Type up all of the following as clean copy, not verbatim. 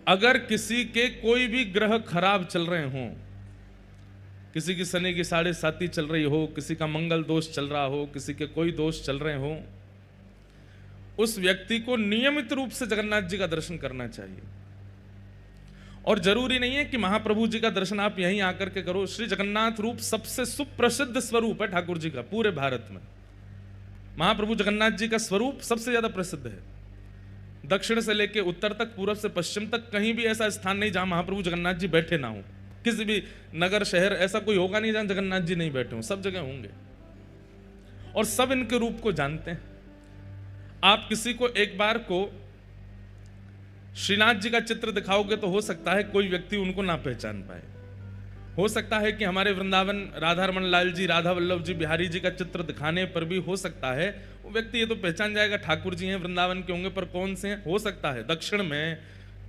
अगर किसी के कोई भी ग्रह खराब चल रहे हों, किसी की शनि की 7.5 चल रही हो, किसी का मंगल दोष चल रहा हो, किसी के कोई दोष चल रहे हो, उस व्यक्ति को नियमित रूप से जगन्नाथ जी का दर्शन करना चाहिए। और जरूरी नहीं है कि महाप्रभु जी का दर्शन आप यहीं आकर के करो। श्री जगन्नाथ रूप सबसे सुप्रसिद्ध स्वरूप है ठाकुर जी का पूरे भारत में। महाप्रभु जगन्नाथ जी का स्वरूप सबसे ज्यादा प्रसिद्ध है। दक्षिण से लेकर उत्तर तक, पूर्व से पश्चिम तक कहीं भी ऐसा स्थान नहीं जहां महाप्रभु जगन्नाथ जी बैठे ना हो। किसी भी नगर शहर ऐसा कोई होगा नहीं जहां जगन्नाथ जी नहीं बैठे हो, सब जगह होंगे और सब इनके रूप को जानते हैं। आप किसी को एक बार को श्रीनाथ जी का चित्र दिखाओगे तो हो सकता है कोई व्यक्ति उनको ना पहचान पाए। हो सकता है कि हमारे वृंदावन राधा रमन लाल जी, राधा वल्लभ जी, बिहारी जी का चित्र दिखाने पर भी हो सकता है वो व्यक्ति ये तो पहचान जाएगा ठाकुर जी हैं, वृंदावन के होंगे, पर कौन से हैं हो सकता है। दक्षिण में,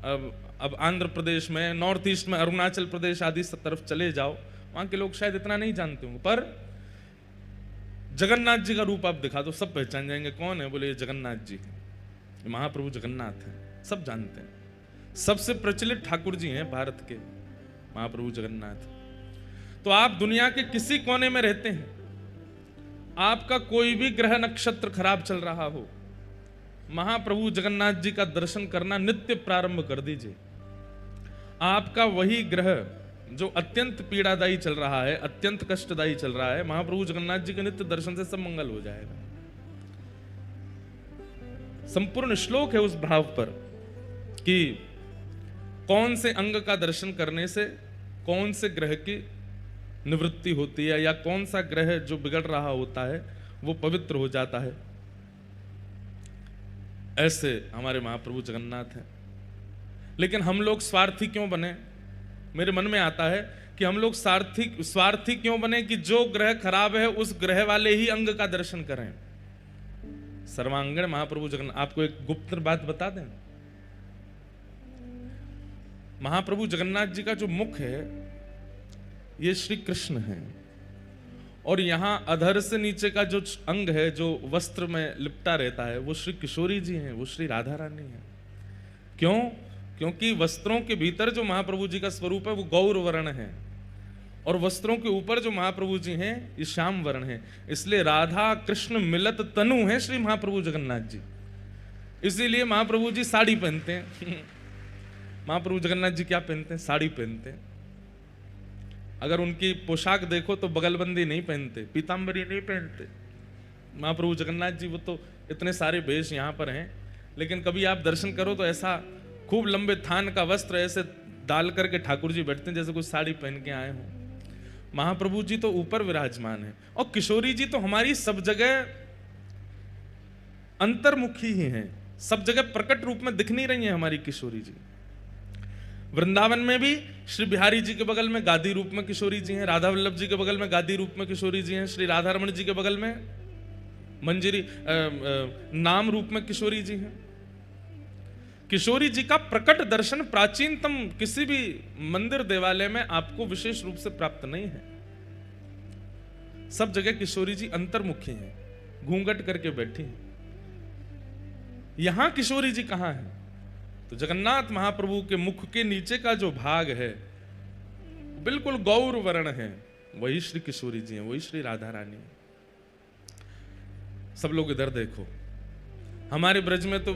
अब आंध्र प्रदेश में, नॉर्थ ईस्ट में, अरुणाचल प्रदेश आदि सब तरफ चले जाओ, वहां के लोग शायद इतना नहीं जानते होंगे, पर जगन्नाथ जी का रूप आप दिखा दो सब पहचान जाएंगे। कौन है? बोले ये जगन्नाथ जी हैं, महाप्रभु जगन्नाथ हैं, सब जानते हैं। सबसे प्रचलित ठाकुर जी हैं भारत के महाप्रभु जगन्नाथ। तो आप दुनिया के किसी कोने में रहते हैं, आपका कोई भी ग्रह नक्षत्र खराब चल रहा हो, महाप्रभु जगन्नाथ जी का दर्शन करना नित्य प्रारंभ कर दीजिए। आपका वही ग्रह जो अत्यंत पीड़ादायी चल रहा है, अत्यंत कष्टदायी चल रहा है, महाप्रभु जगन्नाथ जी के नित्य दर्शन से सब मंगल हो जाएगा। संपूर्ण श्लोक है उस भाव पर कि कौन से अंग का दर्शन करने से कौन से ग्रह की निवृत्ति होती है, या कौन सा ग्रह जो बिगड़ रहा होता है वो पवित्र हो जाता है। ऐसे हमारे महाप्रभु जगन्नाथ हैं। लेकिन हम लोग स्वार्थी क्यों बने? मेरे मन में आता है कि हम लोग स्वार्थी क्यों बने कि जो ग्रह खराब है उस ग्रह वाले ही अंग का दर्शन करें। सर्वांगण महाप्रभु जगन्नाथ। आपको एक गुप्त बात बता दें, महाप्रभु जगन्नाथ जी का जो मुख है ये श्री कृष्ण है, और यहां अधर से नीचे का जो अंग है जो वस्त्र में लिपटा रहता है वो श्री किशोरी जी हैं, वो श्री राधा रानी है। क्यों? क्योंकि वस्त्रों के भीतर जो महाप्रभु जी का स्वरूप है वो गौर वर्ण है, और वस्त्रों के ऊपर जो महाप्रभु जी हैं ये श्याम वर्ण है। इसलिए राधा कृष्ण मिलत तनु है श्री महाप्रभु जगन्नाथ जी। इसीलिए महाप्रभु जी साड़ी पहनते हैं। महाप्रभु जगन्नाथ जी क्या पहनते हैं? साड़ी पहनते हैं। अगर उनकी पोशाक देखो तो बगलबंदी नहीं पहनते, पीतांबरी नहीं पहनते महाप्रभु जगन्नाथ जी। वो तो इतने सारे वेश यहाँ पर हैं, लेकिन कभी आप दर्शन करो तो ऐसा खूब लंबे थान का वस्त्र ऐसे डाल करके ठाकुर जी बैठते हैं जैसे कुछ साड़ी पहन के आए हों। महाप्रभु जी तो ऊपर विराजमान है, और किशोरी जी तो हमारी सब जगह अंतर्मुखी ही हैं, सब जगह प्रकट रूप में दिख नहीं रही है हमारी किशोरी जी। वृंदावन में भी श्री बिहारी जी के बगल में गादी रूप में किशोरी जी हैं, राधा वल्लभ जी के बगल में गादी रूप में किशोरी जी हैं, श्री राधा रमण जी के बगल में मंजरी नाम रूप में किशोरी जी हैं। किशोरी जी का प्रकट दर्शन प्राचीनतम किसी भी मंदिर देवालय में आपको विशेष रूप से प्राप्त नहीं है। सब जगह किशोरी जी अंतर्मुखी हैं, घूंघट करके बैठी हैं। यहां किशोरी जी कहां है? तो जगन्नाथ महाप्रभु के मुख के नीचे का जो भाग है बिल्कुल गौर वर्ण है, वही श्री किशोरी जी हैं, वही श्री राधा रानी। सब लोग इधर देखो, हमारे ब्रज में तो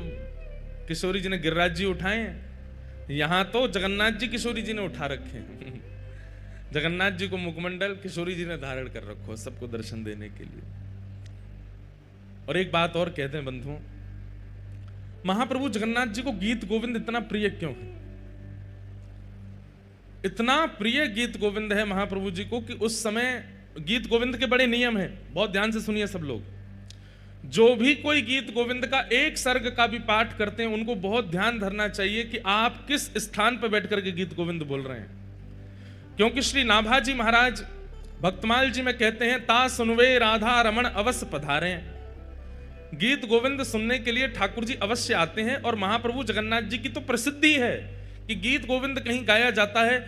किशोरी जी ने गिरिराज जी उठाए हैं, यहां तो जगन्नाथ जी किशोरी जी ने उठा रखे हैं। जगन्नाथ जी को मुखमंडल किशोरी जी ने धारण कर रखो सबको दर्शन देने के लिए। और एक बात और कहते हैं बंधुओं, महाप्रभु जगन्नाथ जी को गीत गोविंद इतना प्रिय क्यों है? इतना प्रिय गीत गोविंद है महाप्रभु जी को कि उस समय गीत गोविंद के बड़े नियम हैं। बहुत ध्यान से सुनिए सब लोग। जो भी कोई गीत गोविंद का एक सर्ग का भी पाठ करते हैं उनको बहुत ध्यान धरना चाहिए कि आप किस स्थान पर बैठ करके गीत गोविंद बोल रहे हैं। क्योंकि श्री नाभाजी महाराज भक्तमाल जी में कहते हैं, ता सुनवे राधा रमण अवश्य पधारे। गीत गोविंद सुनने के लिए ठाकुर जी अवश्य आते हैं, और महाप्रभु जगन्नाथ जी की तो प्रसिद्धि है कि गीत गोविंद कहीं गाया जाता है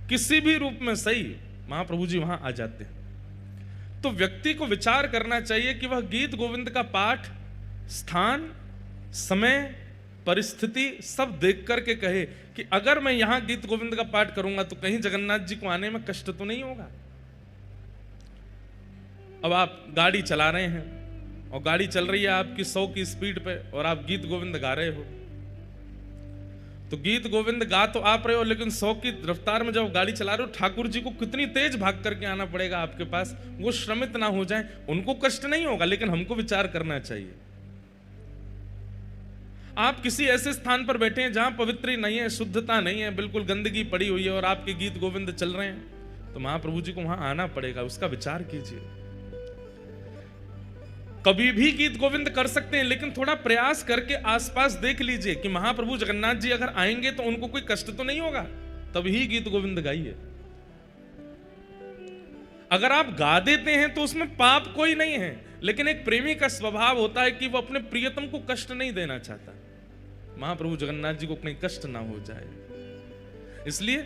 किसी भी रूप में सही, महाप्रभु जी वहां आ जाते हैं। तो व्यक्ति को विचार करना चाहिए कि वह गीत गोविंद का पाठ स्थान, समय, परिस्थिति सब देख करके कहे कि अगर मैं यहां गीत गोविंद का पाठ करूंगा तो कहीं जगन्नाथ जी को आने में कष्ट तो नहीं होगा। अब आप गाड़ी चला रहे हैं और गाड़ी चल रही है आपकी 100 की स्पीड पे और आप गीत गोविंद गा रहे हो, तो गीत गोविंद गा तो आप रहे हो, लेकिन 100 की रफ्तार में जब गाड़ी चला रहे हो, ठाकुर जी को कितनी तेज भाग करके आना पड़ेगा आपके पास, वो श्रमित ना हो जाए। उनको कष्ट नहीं होगा, लेकिन हमको विचार करना चाहिए। आप किसी ऐसे स्थान पर बैठे हैं जहां पवित्र नहीं है, शुद्धता नहीं है, बिल्कुल गंदगी पड़ी हुई है और आपके गीत गोविंद चल रहे हैं, तो महाप्रभु जी को वहां आना पड़ेगा। उसका विचार कीजिए। कभी भी गीत गोविंद कर सकते हैं, लेकिन थोड़ा प्रयास करके आसपास देख लीजिए कि महाप्रभु जगन्नाथ जी अगर आएंगे तो उनको कोई कष्ट तो नहीं होगा, तभी गीत गोविंद गाइए। अगर आप गा देते हैं तो उसमें पाप कोई नहीं है, लेकिन एक प्रेमी का स्वभाव होता है कि वो अपने प्रियतम को कष्ट नहीं देना चाहता। महाप्रभु जगन्नाथ जी को कहीं कष्ट ना हो जाए, इसलिए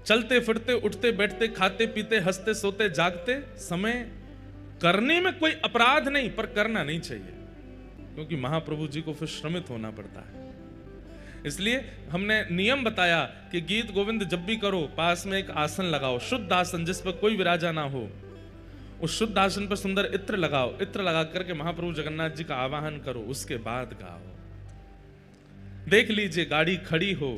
चलते फिरते उठते बैठते खाते पीते हंसते सोते जागते समय करने में कोई अपराध नहीं, पर करना नहीं चाहिए, क्योंकि महाप्रभु जी को फिर श्रमित होना पड़ता है। इसलिए हमने नियम बताया कि गीत गोविंद जब भी करो पास में एक आसन लगाओ, शुद्ध आसन जिस पर कोई विराजा ना हो, उस शुद्ध आसन पर सुंदर इत्र लगाओ, इत्र लगा करके महाप्रभु जगन्नाथ जी का आवाहन करो, उसके बाद गाओ। देख लीजिए गाड़ी खड़ी हो,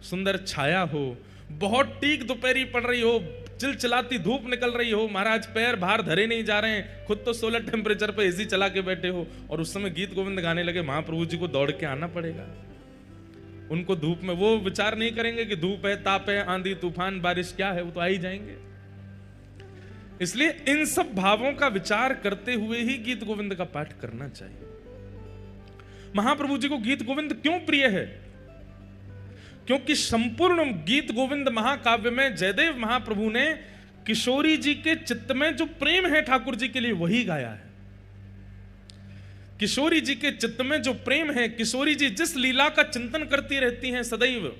सुंदर छाया हो, बहुत टीक दोपहरी पड़ रही हो, चिलचिलाती धूप निकल रही हो, महाराज पैर बाहर धरे नहीं जा रहे हैं, खुद तो 16 टेम्परेचर पे एसी चला के बैठे हो, और उस समय गीत गोविंद गाने लगे, महाप्रभु जी को दौड़ के आना पड़ेगा। उनको धूप में वो विचार नहीं करेंगे कि धूप है, ताप है, आंधी तूफान बारिश क्या है, वो तो आ ही जाएंगे। इसलिए इन सब भावों का विचार करते हुए ही गीत गोविंद का पाठ करना चाहिए। महाप्रभु जी को गीत गोविंद क्यों प्रिय है? क्योंकि संपूर्ण गीत गोविंद महाकाव्य में जयदेव महाप्रभु ने किशोरी जी के चित्त में जो प्रेम है ठाकुर जी के लिए वही गाया है। किशोरी जी के चित्त में जो प्रेम है, किशोरी जी जिस लीला का चिंतन करती रहती हैं सदैव।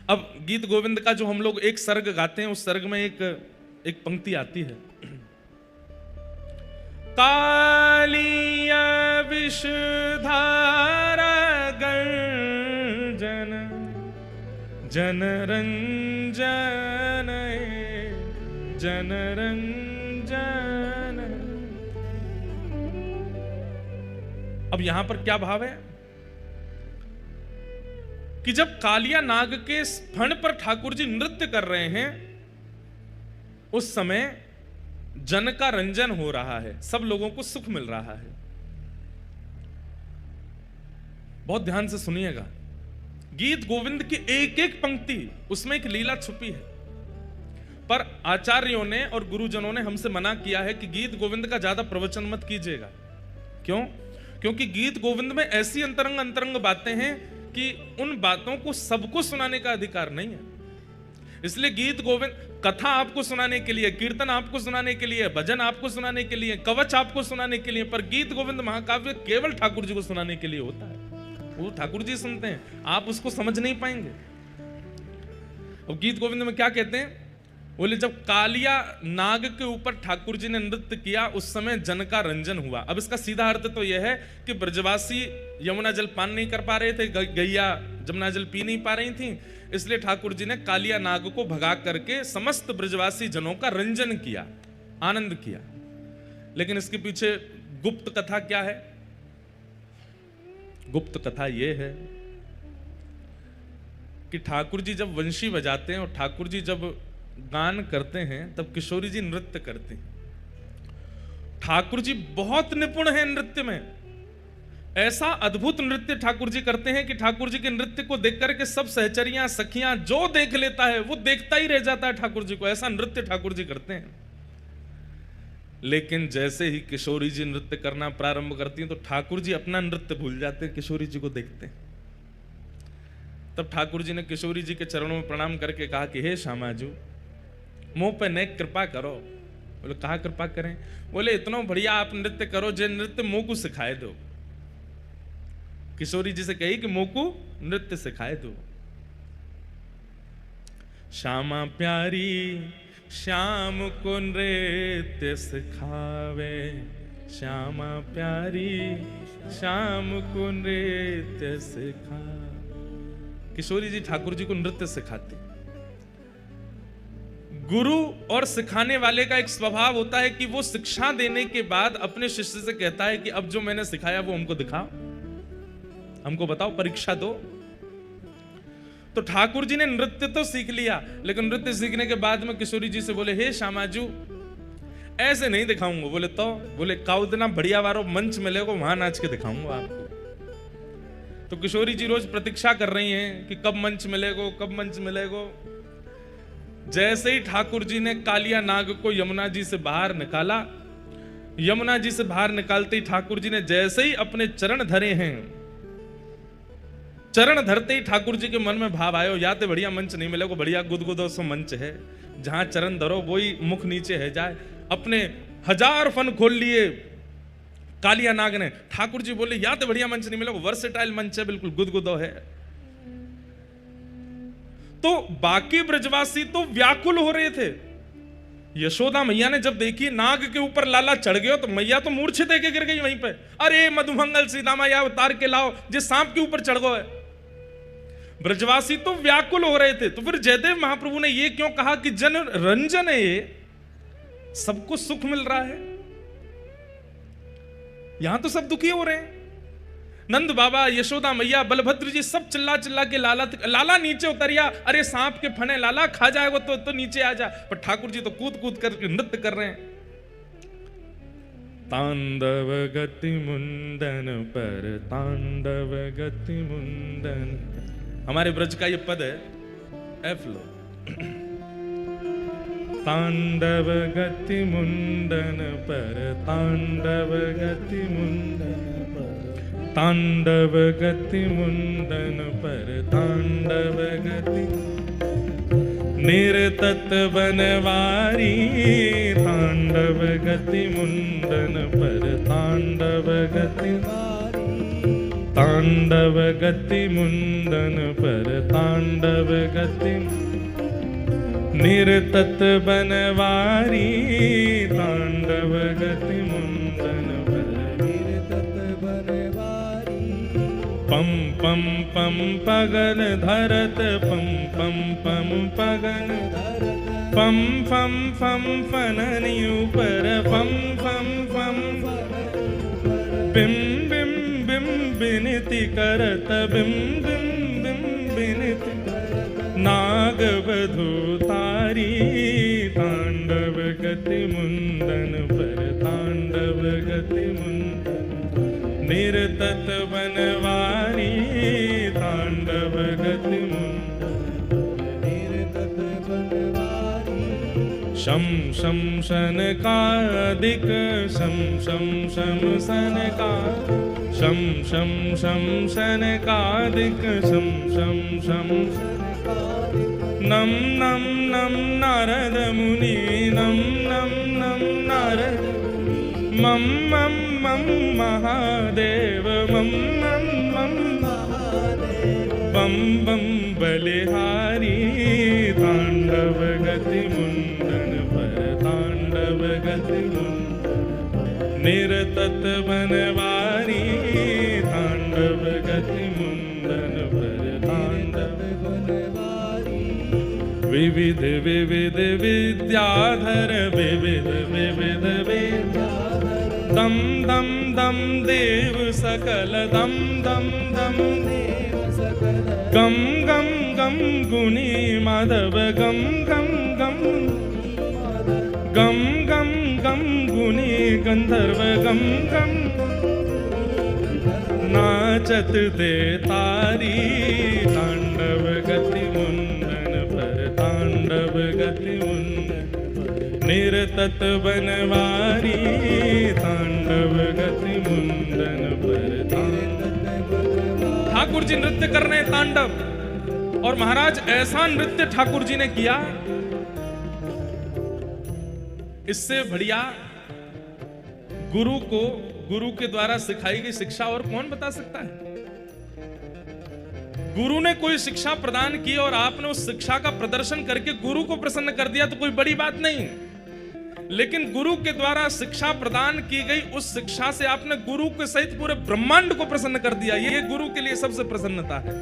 अब गीत गोविंद का जो हम लोग एक सर्ग गाते हैं, उस सर्ग में एक पंक्ति आती है, कालिया विषधारा गर्जन जनरंजन जनरंजन। अब यहां पर क्या भाव है कि जब कालिया नाग के फण पर ठाकुर जी नृत्य कर रहे हैं, उस समय जन का रंजन हो रहा है, सब लोगों को सुख मिल रहा है। बहुत ध्यान से सुनिएगा, गीत गोविंद की एक एक पंक्ति उसमें एक लीला छुपी है। पर आचार्यों ने और गुरुजनों ने हमसे मना किया है कि गीत गोविंद का ज्यादा प्रवचन मत कीजिएगा। क्यों? क्योंकि गीत गोविंद में ऐसी अंतरंग अंतरंग बातें हैं कि उन बातों को सबको सुनाने का अधिकार नहीं है। इसलिए गीत गोविंद कथा आपको सुनाने के लिए, कीर्तन आपको सुनाने के लिए, भजन आपको सुनाने के लिए, कवच आपको सुनाने के लिए, पर गीत गोविंद महाकाव्य केवल ठाकुर जी को सुनाने के लिए होता है। वो ठाकुर जी सुनते हैं, आप उसको समझ नहीं पाएंगे। और गीत गोविंद में क्या कहते हैं? बोले जब कालिया नाग के ऊपर ठाकुर जी ने नृत्य किया, उस समय जन का रंजन हुआ। अब इसका सीधा अर्थ तो यह है कि ब्रजवासी यमुना जल पान नहीं कर पा रहे थे, गैया जमुना जल पी नहीं पा रही थी, इसलिए ठाकुर जी ने कालिया नाग को भगा करके समस्त ब्रजवासी जनों का रंजन किया, आनंद किया। लेकिन इसके पीछे गुप्त कथा क्या है? गुप्त कथा यह है कि ठाकुर जी जब वंशी बजाते हैं और ठाकुर जी जब गान करते हैं, तब किशोरी जी नृत्य करते हैं। ठाकुर जी बहुत निपुण हैं नृत्य में, ऐसा अद्भुत नृत्य ठाकुर जी करते हैं कि ठाकुर जी के नृत्य को देख करके सब सहचरियां सखियां जो देख लेता है वो देखता ही रह जाता है ठाकुर जी को, ऐसा नृत्य ठाकुर जी करते हैं। लेकिन जैसे ही किशोरी जी नृत्य करना प्रारंभ करती हैं तो ठाकुर जी अपना नृत्य भूल जाते हैं, किशोरी जी को देखते हैं। तब ठाकुर जी ने किशोरी जी के चरणों में प्रणाम करके कहा कि हे श्यामाजू, मुंह पे नेक कृपा करो। बोले कहा कृपा करें? बोले इतना बढ़िया आप नृत्य करो, जे नृत्य मुंह को सिखाए दो। किशोरी जी से कही कि मुंह को नृत्य सिखाए दो। श्यामा प्यारी श्याम को नृत्य सिखावे, श्यामा प्यारी श्याम को नृत्य सिखा। किशोरी जी ठाकुर जी को नृत्य सिखाती। गुरु और सिखाने वाले का एक स्वभाव होता है कि वो शिक्षा देने के बाद अपने शिष्य से कहता है कि अब जो मैंने सिखाया वो हमको दिखाओ, हमको बताओ, परीक्षा दो। तो ठाकुर जी ने नृत्य तो सीख लिया, लेकिन नृत्य सीखने के बाद में किशोरी जी से बोले, हे श्यामाजू ऐसे नहीं दिखाऊंगा। बोले तो? बोले काउ दिना बढ़िया वारो मंच मिलेगा वहां नाच के दिखाऊंगा आपको। तो किशोरी जी रोज प्रतीक्षा कर रही हैं कि कब मंच मिलेगा, कब मंच मिलेगा। जैसे ही ठाकुर जी ने कालिया नाग को यमुना जी से बाहर निकाला, यमुना जी से बाहर निकालते ही ठाकुर जी ने जैसे ही अपने चरण धरे हैं, चरण धरते ही ठाकुर जी के मन में भाव आयो, या तो बढ़िया मंच नहीं मिलेगा, बढ़िया गुदगुदो सो मंच है, जहां चरण धरो वही मुख नीचे है जाए। अपने 1000 फन खोल लिए कालिया नाग ने। ठाकुर जी बोले, या तो बढ़िया मंच नहीं मिलेगा, वर्सेटाइल मंच है, बिल्कुल गुदगुदो है। तो बाकी ब्रजवासी तो व्याकुल हो रहे थे। यशोदा मैया ने जब देखी नाग के ऊपर लाला चढ़ गया तो मैया तो मूर्छित है कि गिर गई वहीं पे। अरे मधुमंगल सीता मैया उतार के लाओ, जिस सांप के ऊपर चढ़ गए। ब्रजवासी तो व्याकुल हो रहे थे। तो फिर जयदेव महाप्रभु ने ये क्यों कहा कि जन रंजन है, ये सबको सुख मिल रहा है, यहां तो सब दुखी हो रहे हैं। नंद बाबा, यशोदा मैया, बलभद्र जी सब चिल्ला चिल्ला के लाला नीचे उतरिया। अरे सांप के फने लाला खा जाएगा तो नीचे आ जा। पर ठाकुर जी तो कूद कूद कर नृत्य कर रहे हैं। तांडव गति मुंडन पर तांडव गति मुंडन। हमारे ब्रज का ये पद है, एफ लो। तांडव गति मुंडन पर तांडव गति मुंडन पर तांडव गति मुंडन पर तांडव गति निरतत बनवारी। तांडव गति मुंडन पर तांडव गति तांडव गति मुंडन पर तांडव गति निरतत बनवारी। तांडव गति मुंडन पर निरतत बनवारी। पम पम पम पगन धरत पम पम पम पगन धरत पम फम फम फननि ऊपर पम फम फम बिम बिम बिम बिनती करत बिम बिम बिम बिनती नाग वधू तारी। तांडव गति मुंडन पर तांडव गति मुंडन निरतत बनवारी। तांडव गति मुंडन निरतत बनवारी। शम शम शनकादिक शम शम शम शनका शम शम शम शनकादिक शम शम शम नम नम नम नारद मुनि नम नम नम नारद मम मम मम महादेव मम मम मम बम बम बलिहारी। तांडव गति मुंडन पर तांडव गति मुंडन निरतत बनवारी। तांडव गति मुंडन पर तांडव बनवारी। विविध विविध विद्याधर विविध विविध विद्याधर दम दम दम देव सकल दम दम दम देव सकल गम गम गम गुणी माधव गम गम गम गम गम गम गुणी गंधर्व गम गम नाचत दे तारी। तांडव गति मुंडन पर तांडव गति मुंडन निरतत बनवारी। तांडव गति मुंडन पर ठाकुर जी नृत्य कर रहे हैं तांडव। और महाराज ऐसा नृत्य ठाकुर जी ने किया, इससे बढ़िया गुरु के द्वारा सिखाई गई शिक्षा और कौन बता सकता है। गुरु ने कोई शिक्षा प्रदान की और आपने उस शिक्षा का प्रदर्शन करके गुरु को प्रसन्न कर दिया तो कोई बड़ी बात नहीं। लेकिन गुरु के द्वारा शिक्षा प्रदान की गई, उस शिक्षा से आपने गुरु के सहित पूरे ब्रह्मांड को प्रसन्न कर दिया। ये गुरु के लिए सबसे प्रसन्नता है।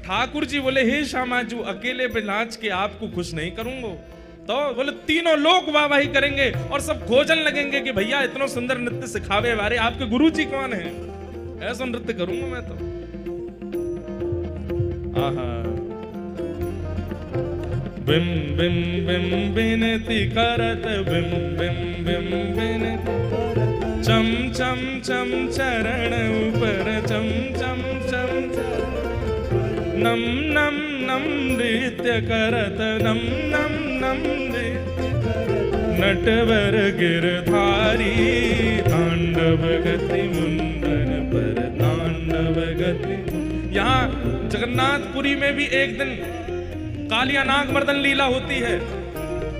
ठाकुर जी बोले, हे श्यामाजू, अकेले बिलाज के आपको खुश नहीं करूंगा। तो बोले, तीनों लोग वाहवाही करेंगे और सब खोजन लगेंगे कि भैया इतना सुंदर नृत्य सिखावे वाले आपके गुरु जी कौन है। ऐसा नृत्य करूंगा मैं तो। आहा, बिम बिम बिम बिनती करत, बिम बिम बिम बिनती, चम चम चम चरण ऊपर, चम चम चम नम नम नम नृत्य करत, नम नम नम नटवर गिरधारी, तांडव गति मुंडन पर, तांडव गति। यहाँ जगन्नाथपुरी में भी एक दिन कालिया नाग मर्दन लीला होती है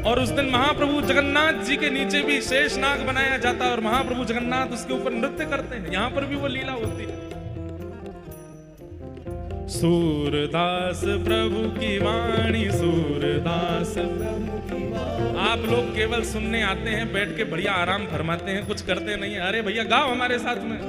और उस दिन महाप्रभु जगन्नाथ जी के नीचे भी शेष नाग बनाया जाता है और महाप्रभु जगन्नाथ उसके ऊपर नृत्य करते हैं। यहां पर भी वो लीला होती है। सूरदास प्रभु की वाणी, सूरदास प्रभु की वाणी। आप लोग केवल सुनने आते हैं, बैठ के बढ़िया आराम फरमाते हैं, कुछ करते नहीं है। अरे भैया गाओ हमारे साथ में।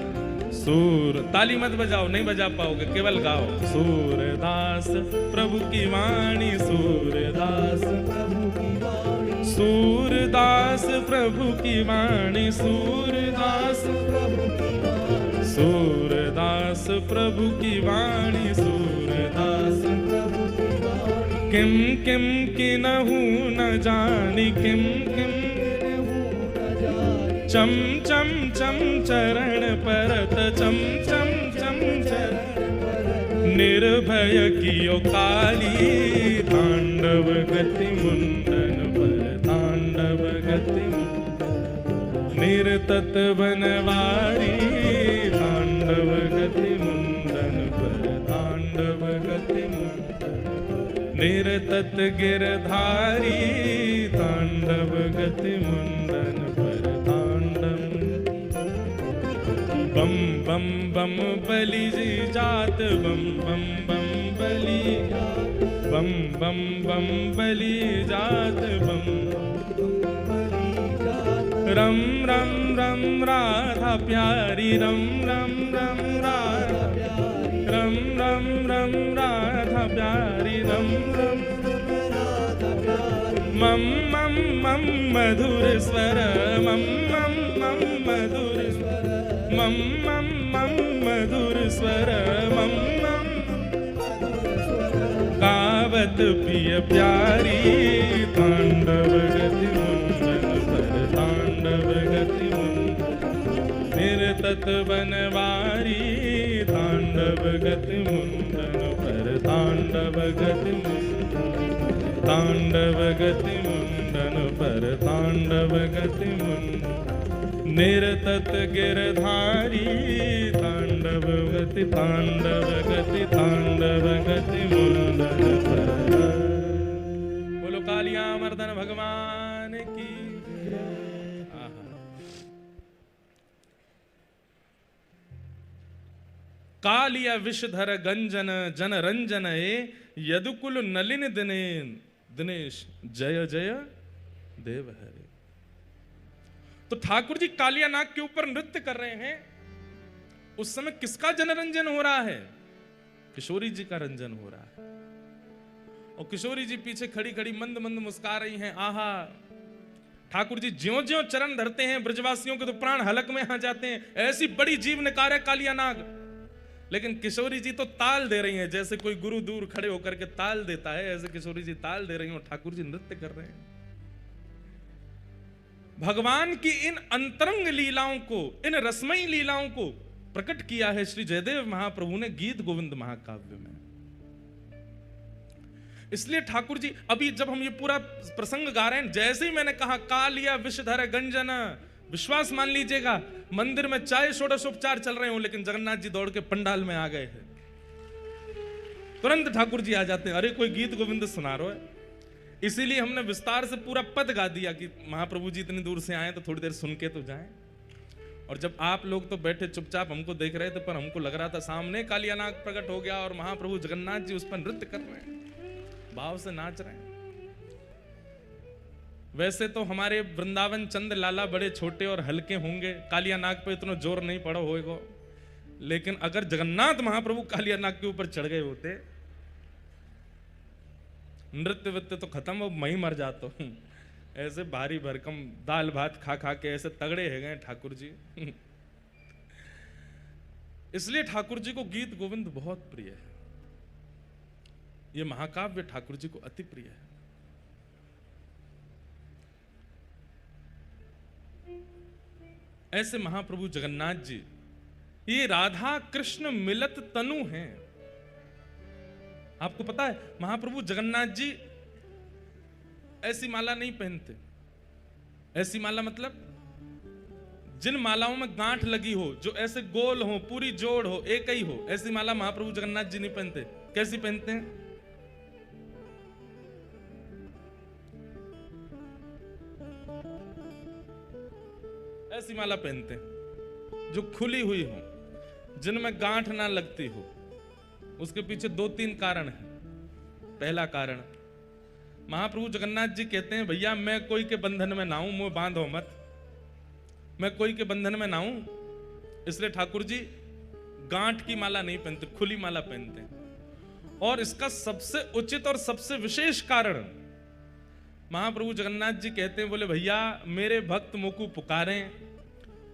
सूर, ताली मत बजाओ, नहीं बजा पाओगे, केवल गाओ। सूरदास प्रभु की वाणी, सूरदास प्रभु की वाणी, सूरदास प्रभु की वाणी, सूरदास प्रभु की वाणी, सूरदास प्रभु की वाणी, सूरदास प्रभु की वाणी। किम किम किन्हु न जानी, किम किम चम चम चम चरण परत, चम चम चम चरण परत, निर्भय कियो काली, तांडव गति मुंडन पर, तांडव गति निर्तत बनवारी, तांडव गति मुंडन पर, तांडव गति मुंडन, निर्तत गिरधारी, तांडव गति मुंडन पर, बम बम बम बलि जी जात, बम बम बम बलि, बम बम बम बलि जात, बम रम रम रम राधा प्यारी, रम रम रम राधा प्यारी, रम रम रम राधा प्यारी, रम रम राधा प्यारी। मम मम मम मधुर स्वर, मम मम मम मधुर स्वर, मम मम मम मधुर स्वर, मम मम गावत पिय प्यारी, तांडव गति मुंडन पर, तांडव गति मुंडन, निर्तत बनवारी, तांडव गति मुंडन पर, तांडव गति मुंडन, तांडव गति मुंडन पर, तांडव गति मुंडन, निर्तत गिरधारी, तांडव गति, तांडव गति, तांडव गति मुंडन पर। बोलो कालिया मर्दन भगवान की। कालिया विषधर गंजन जन रंजन, यदुकुल नलिन दिने, दिनेश जय जय देव हरे। तो ठाकुर जी कालिया नाग के ऊपर नृत्य कर रहे हैं। उस समय किसका जनरंजन हो रहा है? किशोरी जी का रंजन हो रहा है। और किशोरी जी पीछे खड़ी खड़ी मंद मंद मुस्कुरा रही हैं। आहा, ठाकुर जी ज्यों ज्यों चरण धरते हैं ब्रजवासियों के तो प्राण हलक में आ जाते हैं। ऐसी बड़ी जीव निकार है कालिया नाग। लेकिन किशोरी जी तो ताल दे रही हैं, जैसे कोई गुरु दूर खड़े होकर के ताल देता है, ऐसे किशोरी जी ताल दे रही हैं और ठाकुर जी नृत्य कर रहे हैं। भगवान की इन अंतरंग लीलाओं को, इन रसमयी लीलाओं को प्रकट किया है श्री जयदेव महाप्रभु ने गीत गोविंद महाकाव्य में। इसलिए ठाकुर जी अभी जब हम ये पूरा प्रसंग गा रहे हैं, जैसे ही मैंने कहा कालिया विषधर गंजन, विश्वास मान लीजिएगा मंदिर में चाहे षोडशोपचार चल रहे हो लेकिन जगन्नाथ जी दौड़ के पंडाल में आ गए हैं। तुरंत ठाकुर जी आ जाते हैं, अरे कोई गीत गोविंद सुना रहे है। इसीलिए हमने विस्तार से पूरा पद गा दिया कि महाप्रभु जी इतनी दूर से आए तो थोड़ी देर सुन के तो जाएं। और जब आप लोग तो बैठे चुपचाप हमको देख रहे थे, पर हमको लग रहा था सामने कालिया नाग प्रकट हो गया और महाप्रभु जगन्नाथ जी उस पर नृत्य कर रहे हैं, भाव से नाच रहे हैं। वैसे तो हमारे वृंदावन चंद लाला बड़े छोटे और हल्के होंगे, कालिया नाग पे इतना जोर नहीं पड़ा होगा, लेकिन अगर जगन्नाथ महाप्रभु कालिया नाग के ऊपर चढ़ गए होते, नृत्य वित्य तो खत्म, अब मैं ही मर जाता हूं। ऐसे भारी भरकम दाल भात खा खा के ऐसे तगड़े है गए ठाकुर जी। इसलिए ठाकुर जी को गीत गोविंद बहुत प्रिय है। ये महाकाव्य ठाकुर जी को अति प्रिय है। ऐसे महाप्रभु जगन्नाथ जी ये राधा कृष्ण मिलत तनु हैं। आपको पता है महाप्रभु जगन्नाथ जी ऐसी माला नहीं पहनते। ऐसी माला मतलब जिन मालाओं में गांठ लगी हो, जो ऐसे गोल हो, पूरी जोड़ हो, एक ही हो, ऐसी माला महाप्रभु जगन्नाथ जी नहीं पहनते। कैसी पहनते हैं? ऐसी माला पहनते हैं जो खुली हुई हो, जिनमें गांठ ना लगती हो। उसके पीछे 2-3 कारण हैं। पहला कारण, महाप्रभु जगन्नाथ जी कहते हैं भैया मैं कोई के बंधन में ना हूं, मुंह बांधो मत, मैं कोई के बंधन में ना हूं। इसलिए ठाकुर जी गांठ की माला नहीं पहनते, खुली माला पहनते हैं। और इसका सबसे उचित और सबसे विशेष कारण महाप्रभु जगन्नाथ जी कहते हैं, बोले भैया मेरे भक्त मोकू पुकारें,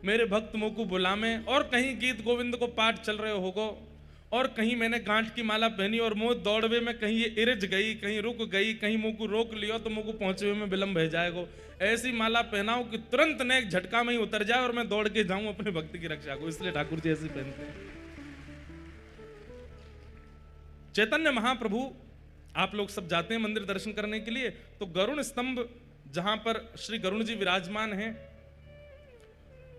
मेरे भक्त मोकू बुलावें, और कहीं गीत गोविंद को पाठ चल रहे होगो और कहीं मैंने गांठ की माला पहनी और मुंह दौड़वे में कहीं ये इरज गई, कहीं रुक गई, कहीं मुंह को रोक लियो तो मुंह को पहुंचे हुए में विलंब हो जाएगा। ऐसी माला पहनाओ कि तुरंत ने एक झटका में ही उतर जाए और मैं दौड़ के जाऊं अपने भक्ति की रक्षा को। इसलिए ठाकुर जी ऐसी पहनते हैं। चैतन्य महाप्रभु, आप लोग सब जाते हैं मंदिर दर्शन करने के लिए, तो गरुण स्तंभ जहां पर श्री गरुण जी विराजमान हैं,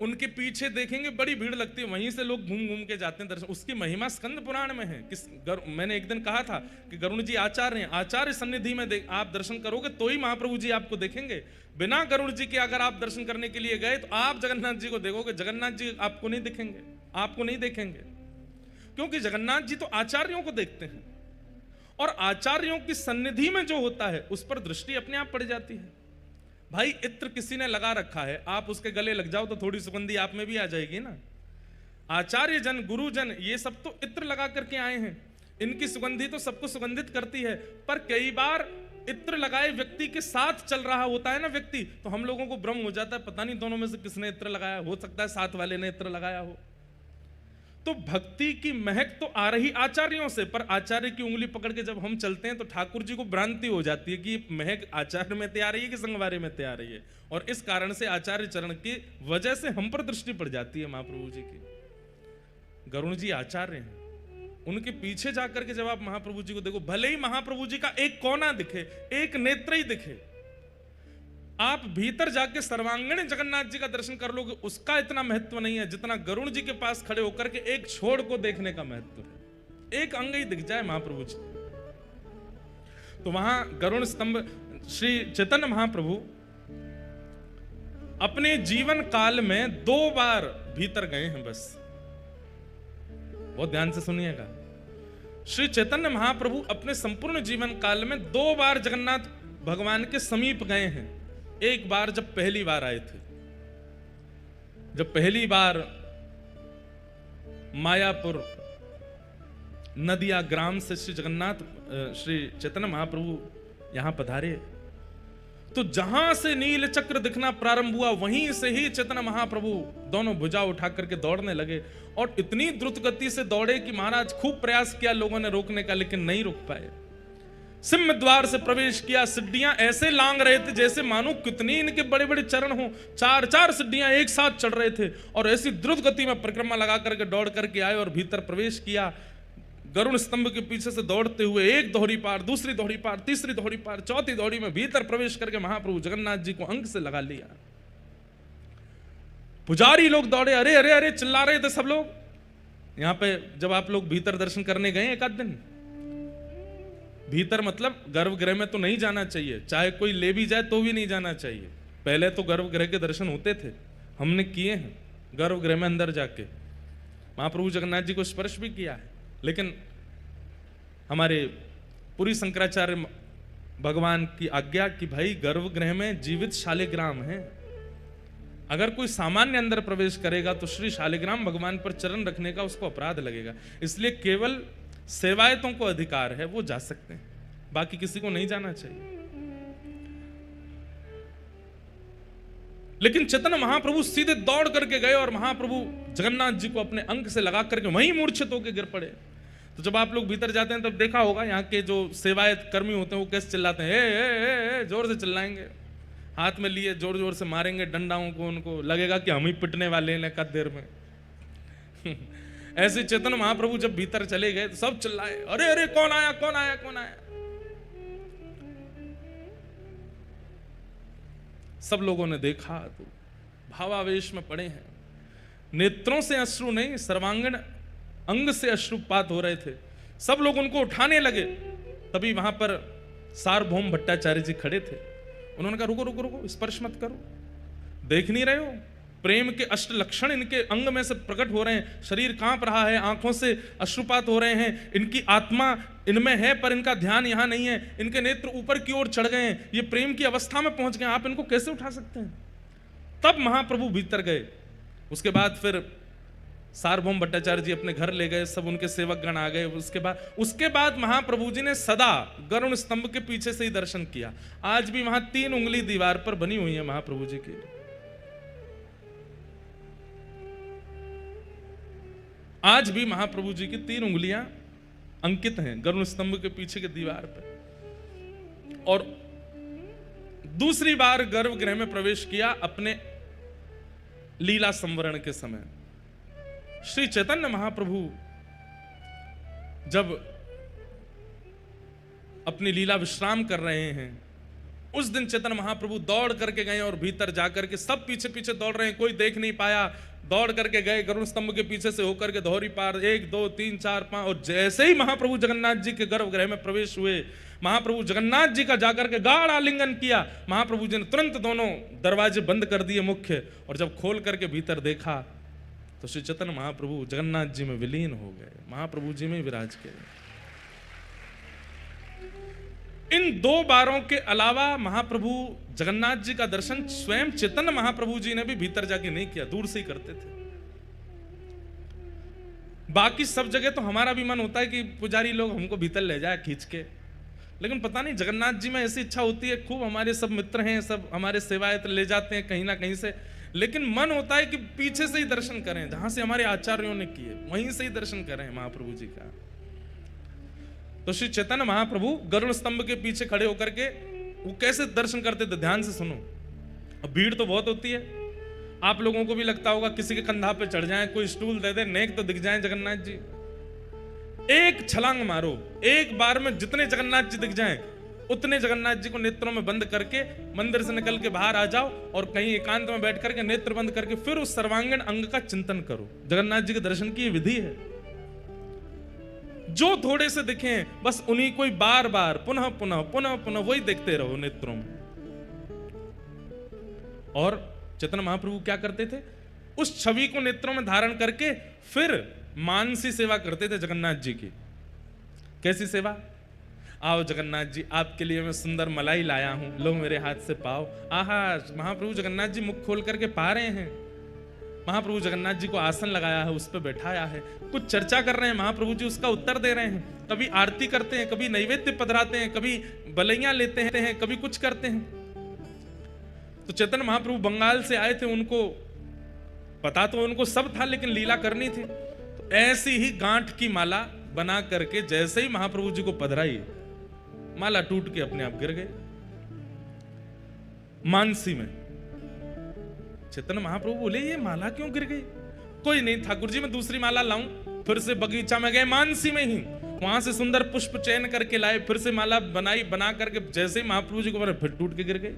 उनके पीछे देखेंगे बड़ी भीड़ लगती है, वहीं से लोग घूम घूम के जाते हैं दर्शन। उसकी महिमा स्कंद पुराण में है। मैंने एक दिन कहा था कि गरुण जी आचार्य हैं, आचार्य सन्निधि में आप दर्शन करोगे तो ही महाप्रभु जी आपको देखेंगे। बिना गरुण जी के अगर आप दर्शन करने के लिए गए तो आप जगन्नाथ जी को देखोगे, जगन्नाथ जी आपको नहीं दिखेंगे, आपको नहीं देखेंगे, क्योंकि जगन्नाथ जी तो आचार्यों को देखते हैं और आचार्यों की सन्निधि में जो होता है उस पर दृष्टि अपने आप पड़ जाती है। भाई इत्र किसी ने लगा रखा है, आप उसके गले लग जाओ तो थोड़ी सुगंधी आप में भी आ जाएगी ना। आचार्य जन, गुरुजन, ये सब तो इत्र लगा करके आए हैं, इनकी सुगंधी तो सबको सुगंधित करती है। पर कई बार इत्र लगाए व्यक्ति के साथ चल रहा होता है ना व्यक्ति, तो हम लोगों को भ्रम हो जाता है, पता नहीं दोनों में से किसने इत्र लगाया। हो सकता है साथ वाले ने इत्र लगाया हो। तो भक्ति की महक तो आ रही आचार्यों से, पर आचार्य की उंगली पकड़ के जब हम चलते हैं तो ठाकुर जी को भ्रांति हो जाती है कि ये महक आचार्य में तैयार रही है कि संगवारी में तैयार रही है, और इस कारण से आचार्य चरण की वजह से हम पर दृष्टि पड़ जाती है महाप्रभु जी की। गरुण जी आचार्य हैं, उनके पीछे जाकर के जब आप महाप्रभु जी को देखो, भले ही महाप्रभु जी का एक कोना दिखे, एक नेत्र ही दिखे, आप भीतर जाके सर्वांगीण जगन्नाथ जी का दर्शन कर लोगे, उसका इतना महत्व नहीं है जितना गरुण जी के पास खड़े होकर के एक छोड़ को देखने का महत्व है। एक अंग ही दिख जाए महाप्रभु जी। तो वहां गरुण स्तंभ, श्री चैतन्य महाप्रभु अपने जीवन काल में 2 बार भीतर गए हैं बस। बहुत ध्यान से सुनिएगा। श्री चैतन्य महाप्रभु अपने संपूर्ण जीवन काल में 2 बार जगन्नाथ भगवान के समीप गए हैं। एक बार जब पहली बार आए थे, जब पहली बार मायापुर नदिया ग्राम से श्री जगन्नाथ, श्री चैतन्य महाप्रभु यहां पधारे, तो जहां से नील चक्र दिखना प्रारंभ हुआ वहीं से ही चैतन्य महाप्रभु दोनों भुजा उठा करके दौड़ने लगे, और इतनी द्रुत गति से दौड़े कि महाराज खूब प्रयास किया लोगों ने रोकने का, लेकिन नहीं रोक पाए। सिंह द्वार से प्रवेश किया, सिड्डियां ऐसे लांग रहे थे जैसे मानो कितनी इनके बड़े बड़े चरण हो, 4-4 सिड्डियां एक साथ चढ़ रहे थे, और ऐसी द्रुत गति में परिक्रमा लगा करके दौड़ करके आए और भीतर प्रवेश किया। गरुण स्तंभ के पीछे से दौड़ते हुए एक दोहरी पार, दूसरी दोहरी पार, तीसरी दोहरी पार, चौथी दोहरी में भीतर प्रवेश करके महाप्रभु जगन्नाथ जी को अंग से लगा लिया। पुजारी लोग दौड़े, अरे अरे अरे चिल्ला रहे थे सब लोग। यहां पे जब आप लोग भीतर दर्शन करने गए एक आध दिन, भीतर मतलब गर्भगृह में तो नहीं जाना चाहिए, चाहे कोई ले भी जाए तो भी नहीं जाना चाहिए। पहले तो गर्भगृह के दर्शन होते थे, हमने किए हैं गर्भगृह में अंदर जाके, महाप्रभु जगन्नाथ जी को स्पर्श भी किया है। लेकिन हमारे पुरी शंकराचार्य भगवान की आज्ञा कि भाई गर्भगृह में जीवित शालिग्राम है, अगर कोई सामान्य अंदर प्रवेश करेगा तो श्री शालिग्राम भगवान पर चरण रखने का उसको अपराध लगेगा। इसलिए केवल सेवायतों को अधिकार है, वो जा सकते हैं, बाकी किसी को नहीं जाना चाहिए। लेकिन चैतन्य महाप्रभु सीधे दौड़ करके गए और महाप्रभु जगन्नाथ जी को अपने अंक से लगा करके वहीं मूर्छित होकर गिर पड़े। तो जब आप लोग भीतर जाते हैं तब देखा होगा यहाँ के जो सेवायत कर्मी होते हैं वो कैसे चिल्लाते हैं, ए, जोर से चिल्लाएंगे, हाथ में लिए जोर जोर से मारेंगे डंडाओं को, उनको लगेगा कि हम ही पिटने वाले हैं कद देर में। ऐसे चैतन्य महाप्रभु जब भीतर चले गए तो सब चिल्लाए, अरे अरे कौन आया कौन आया कौन आया। सब लोगों ने देखा तो भावावेश में पड़े हैं, नेत्रों से अश्रु नहीं सर्वांगीण अंग से अश्रुपात हो रहे थे। सब लोग उनको उठाने लगे, तभी वहां पर सार्वभौम भट्टाचार्य जी खड़े थे। उन्होंने कहा रुको रुको रुको, स्पर्श मत करो, देख नहीं रहे हो प्रेम के अष्ट लक्षण इनके अंग में से प्रकट हो रहे हैं, शरीर कांप रहा है, आंखों से अश्रुपात हो रहे हैं, इनकी आत्मा इनमें है पर इनका ध्यान यहां नहीं है, इनके नेत्र ऊपर की ओर चढ़ गए हैं, ये प्रेम की अवस्था में पहुंच गए, आप इनको कैसे उठा सकते हैं। तब महाप्रभु भीतर गए। उसके बाद फिर सार्वभौम भट्टाचार्य जी अपने घर ले गए, सब उनके सेवक गण आ गए। उसके बाद महाप्रभु जी ने सदा गरुण स्तंभ के पीछे से ही दर्शन किया। आज भी वहां 3 उंगली दीवार पर बनी हुई है महाप्रभु जी की। आज भी महाप्रभु जी की 3 उंगलियां अंकित हैं गरुण स्तंभ के पीछे की दीवार पर। और दूसरी बार गर्भगृह में प्रवेश किया अपने लीला संवरण के समय। श्री चैतन्य महाप्रभु जब अपनी लीला विश्राम कर रहे हैं, उस दिन चैतन्य महाप्रभु दौड़ करके गए और भीतर जाकर के सब पीछे पीछे दौड़ रहे हैं, कोई देख नहीं पाया, दौड़ करके गए गरुड़ स्तंभ के पीछे से होकर के धौरी पार 1 2 3 4 5। और जैसे ही महाप्रभु जगन्नाथ जी के गर्भगृह में प्रवेश हुए, महाप्रभु जगन्नाथ जी का जाकर के गाढ़ आलिंगन किया। महाप्रभु जी ने तुरंत दोनों दरवाजे बंद कर दिए मुख्य, और जब खोल करके भीतर देखा तो श्री चैतन्य महाप्रभु जगन्नाथ जी में विलीन हो गए, महाप्रभु जी में विराज के। इन 2 बारों के अलावा महाप्रभु जगन्नाथ जी का दर्शन स्वयं चैतन्य महाप्रभु जी ने भी भीतर जाके नहीं किया, दूर से ही करते थे। बाकी सब जगह तो हमारा भी मन होता है कि पुजारी लोग हमको भीतर ले जाए खींच के, लेकिन पता नहीं जगन्नाथ जी में ऐसी इच्छा होती है। खूब हमारे सब मित्र हैं, सब हमारे सेवायत ले जाते हैं कहीं ना कहीं से, लेकिन मन होता है कि पीछे से ही दर्शन करें, जहां से हमारे आचार्यों ने किए वहीं से ही दर्शन करें महाप्रभु जी का। तो श्री चैतन्य महाप्रभु गरुड़ स्तंभ के पीछे खड़े होकर के वो कैसे दर्शन करते थे, ध्यान से सुनो। अब भीड़ तो बहुत होती है, आप लोगों को भी लगता होगा किसी के कंधा पे चढ़ जाएं, कोई स्टूल दे दे, नेक तो दिख जाएं जगन्नाथ जी। एक छलांग मारो, एक बार में जितने जगन्नाथ जी दिख जाएं उतने जगन्नाथ जी को नेत्रों में बंद करके मंदिर से निकल के बाहर आ जाओ और कहीं एकांत में बैठ करके नेत्र बंद करके फिर उस सर्वांगीण अंग का चिंतन करो। जगन्नाथ जी के दर्शन की विधि है। जो थोड़े से दिखे बस उन्हीं को बार बार पुनः पुनः पुनः पुनः वही देखते रहो नेत्रों में। और चैतन्य महाप्रभु क्या करते थे, उस छवि को नेत्रों में धारण करके फिर मानसी सेवा करते थे जगन्नाथ जी की। कैसी सेवा? आओ जगन्नाथ जी, आपके लिए मैं सुंदर मलाई लाया हूं, लो मेरे हाथ से पाओ। आहा, महाप्रभु जगन्नाथ जी मुख खोल करके पा रहे हैं। महाप्रभु जगन्नाथ जी को आसन लगाया है, उस पर बैठाया है, कुछ चर्चा कर रहे हैं, महाप्रभु जी उसका उत्तर दे रहे हैं। कभी आरती करते हैं, कभी नैवेद्य पधराते हैं, कभी बलैया लेते हैं, कभी कुछ करते हैं। तो चैतन्य महाप्रभु बंगाल से आए थे, उनको पता तो उनको सब था, लेकिन लीला करनी थी। तो ऐसी ही गांठ की माला बना करके जैसे ही महाप्रभु जी को पधराई, माला टूट के अपने आप गिर गए मानसी में। चैतन्य महाप्रभु बोले ये माला क्यों गिर गई? कोई नहीं ठाकुर जी, मैं दूसरी माला लाऊं। फिर से बगीचा में गए, मानसी में ही, वहां से सुंदर पुष्प चयन करके लाए, फिर से माला बना करके जैसे ही महाप्रभु जी को मारे फिर टूट के गिर गई।